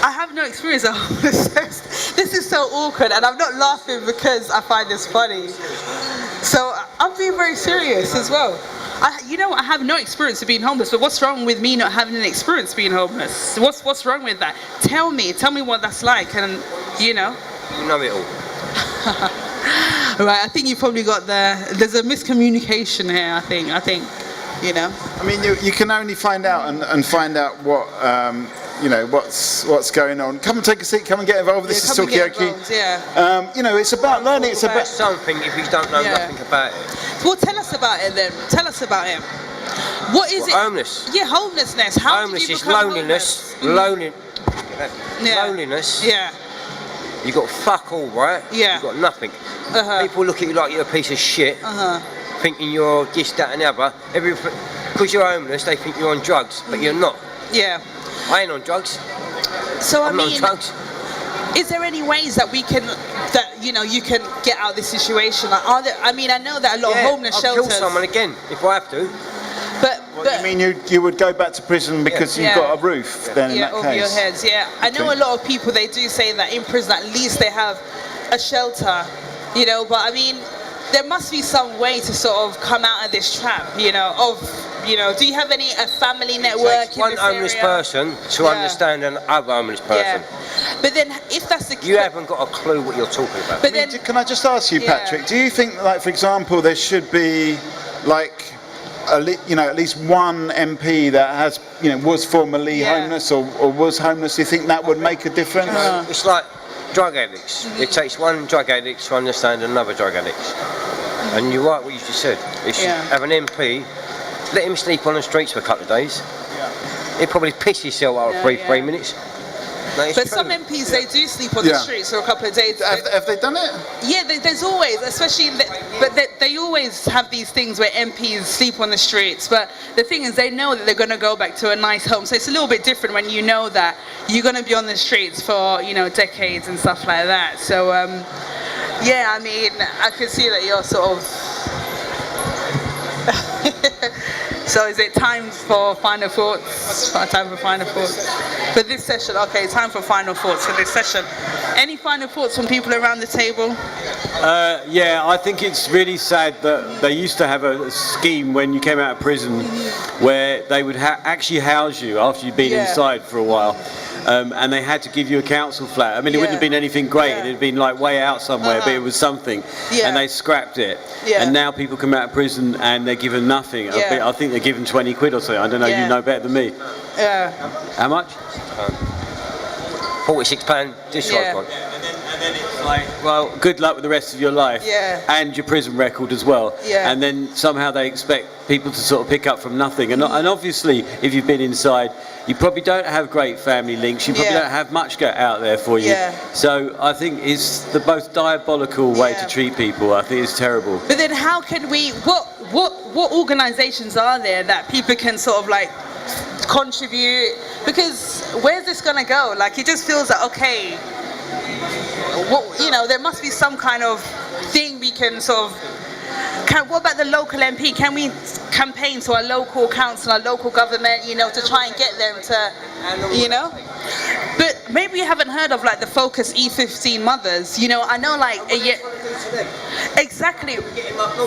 I have no experience of homelessness. This is so awkward, and I'm not laughing because I find this funny. So I'm being very serious as well. I have no experience of being homeless, but what's wrong with me not having an experience being homeless? What's wrong with that? Tell me what that's like, and You know it all. Right, I think you probably got there's a miscommunication here, I think. I mean, you can only find out and find out what, what's going on. Come and take a seat, come and get involved. This is Talkaoke. It's about learning. It's about something if you don't know nothing about it. Well, tell us about it then. Tell us about it. What is it? Homeless. Yeah, homelessness. How did you become loneliness. homeless? Loneliness. Yeah. You got fuck all, right? Yeah. You got nothing. People look at you like you're a piece of shit, thinking you're this, that, and the other. Because you're homeless, they think you're on drugs, but you're not. Yeah. I ain't on drugs. So I'm not on drugs. Is there any ways that you can get out of this situation? Like, I know that a lot of homeless shelters. I'll kill someone again if I have to. What, you mean you would go back to prison because you've got a roof then in that over case? your heads, I know a lot of people, they do say that in prison at least they have a shelter, but I mean, there must be some way to sort of come out of this trap, do you have a family network? It takes one homeless person to understand another homeless person. Yeah. But then if that's the case... You haven't got a clue what you're talking about. But then, can I just ask you, Patrick, do you think, like, for example, there should be, like, at least one MP that has, was formerly homeless or was homeless? Do you think that would make a difference? It's like drug addicts. It takes one drug addict to understand another drug addict. And you're right what you just said. It should have an MP, let him sleep on the streets for a couple of days. He'll probably piss himself out for 3 minutes. No, but some MPs, they do sleep on the streets for a couple of days. Have they done it? Yeah, there's always, especially, they always have these things where MPs sleep on the streets. But the thing is, they know that they're going to go back to a nice home. So it's a little bit different when you know that you're going to be on the streets for, decades and stuff like that. So, I can see that you're sort of... So is it time for final thoughts? Time for final thoughts for this session. Okay, time for final thoughts for this session. Any final thoughts from people around the table? I think it's really sad that they used to have a scheme when you came out of prison where they would actually house you after you'd been inside for a while. And they had to give you a council flat. I mean, it wouldn't have been anything great. It'd have been like way out somewhere, but it was something. And they scrapped it. And now people come out of prison and they're given nothing. I think they're given 20 quid or something. I don't know, you know better than me. Yeah. How much? £46 discharge one. And then it's like, well, good luck with the rest of your life and your prison record as well. And then somehow they expect people to sort of pick up from nothing. And obviously, if you've been inside, you probably don't have great family links. You probably don't have much out there for you. So I think it's the most diabolical way to treat people. I think it's terrible. But then how can we, what organisations are there that people can sort of like contribute? Because where's this gonna go? Like, it just feels like, okay, there must be some kind of thing we can sort of. What about the local MP? Can we campaign to our local council, our local government, to try and get them to, But maybe you haven't heard of like the Focus E15 mothers. I know like exactly.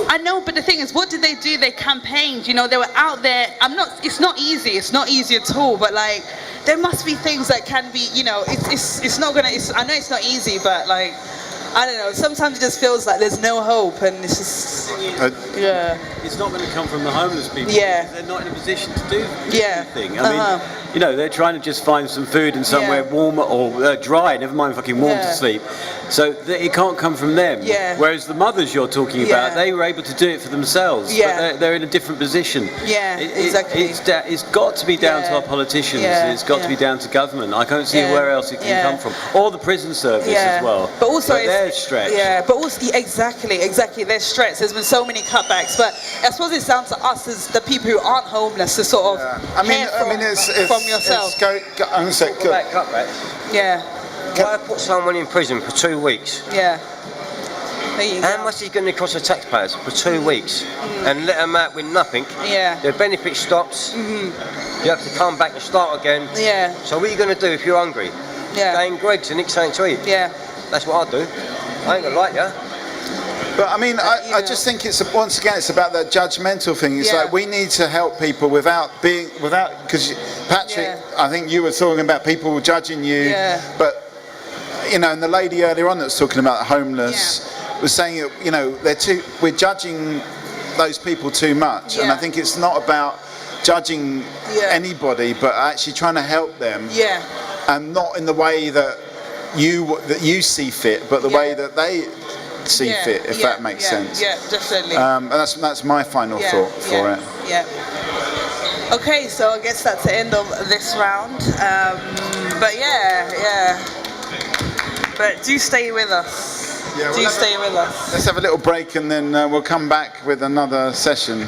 I know, but the thing is, what did they do? They campaigned. They were out there. It's not easy. It's not easy at all. But like, there must be things that can be. It's not gonna. I know it's not easy, but like. I don't know. Sometimes it just feels like there's no hope, and it's just It's not going to come from the homeless people. Yeah. Because they're not in a position to do anything. Uh-huh. I mean, they're trying to just find some food and somewhere warm or dry. Never mind fucking warm to sleep. So it can't come from them. Yeah. Whereas the mothers you're talking about, they were able to do it for themselves. Yeah. But they're in a different position. Yeah. Exactly. It's got to be down to our politicians. Yeah. It's got to be down to government. I can't see where else it can come from. Or the prison service as well. But also they're stretched. Yeah, but also exactly. They're stretched. There's been so many cutbacks, but I suppose it's down to us as the people who aren't homeless to sort of it's from yourself. I'm gonna say, About cutbacks. Yeah. Why put someone in prison for 2 weeks? Yeah. There you How go. much is it going to cost the taxpayers for 2 weeks? And let them out with nothing? Yeah. Their benefit stops. You have to come back and start again. Yeah. So what are you going to do if you're hungry? Yeah. Go in Greg's and nick something to eat. Yeah. That's what I do. I ain't going to like you. But I mean, I just think once again it's about that judgmental thing. It's like we need to help people without because Patrick, I think you were talking about people judging you, but and the lady earlier on that's talking about homeless was saying we're judging those people too much, and I think it's not about judging anybody, but actually trying to help them, and not in the way that you see fit, but the way that they see fit, if that makes sense. Yeah, definitely. And that's my final thought for it. Yeah. Okay, so I guess that's the end of this round. But but do stay with us. Yeah, do stay with us. Let's have a little break and then we'll come back with another session.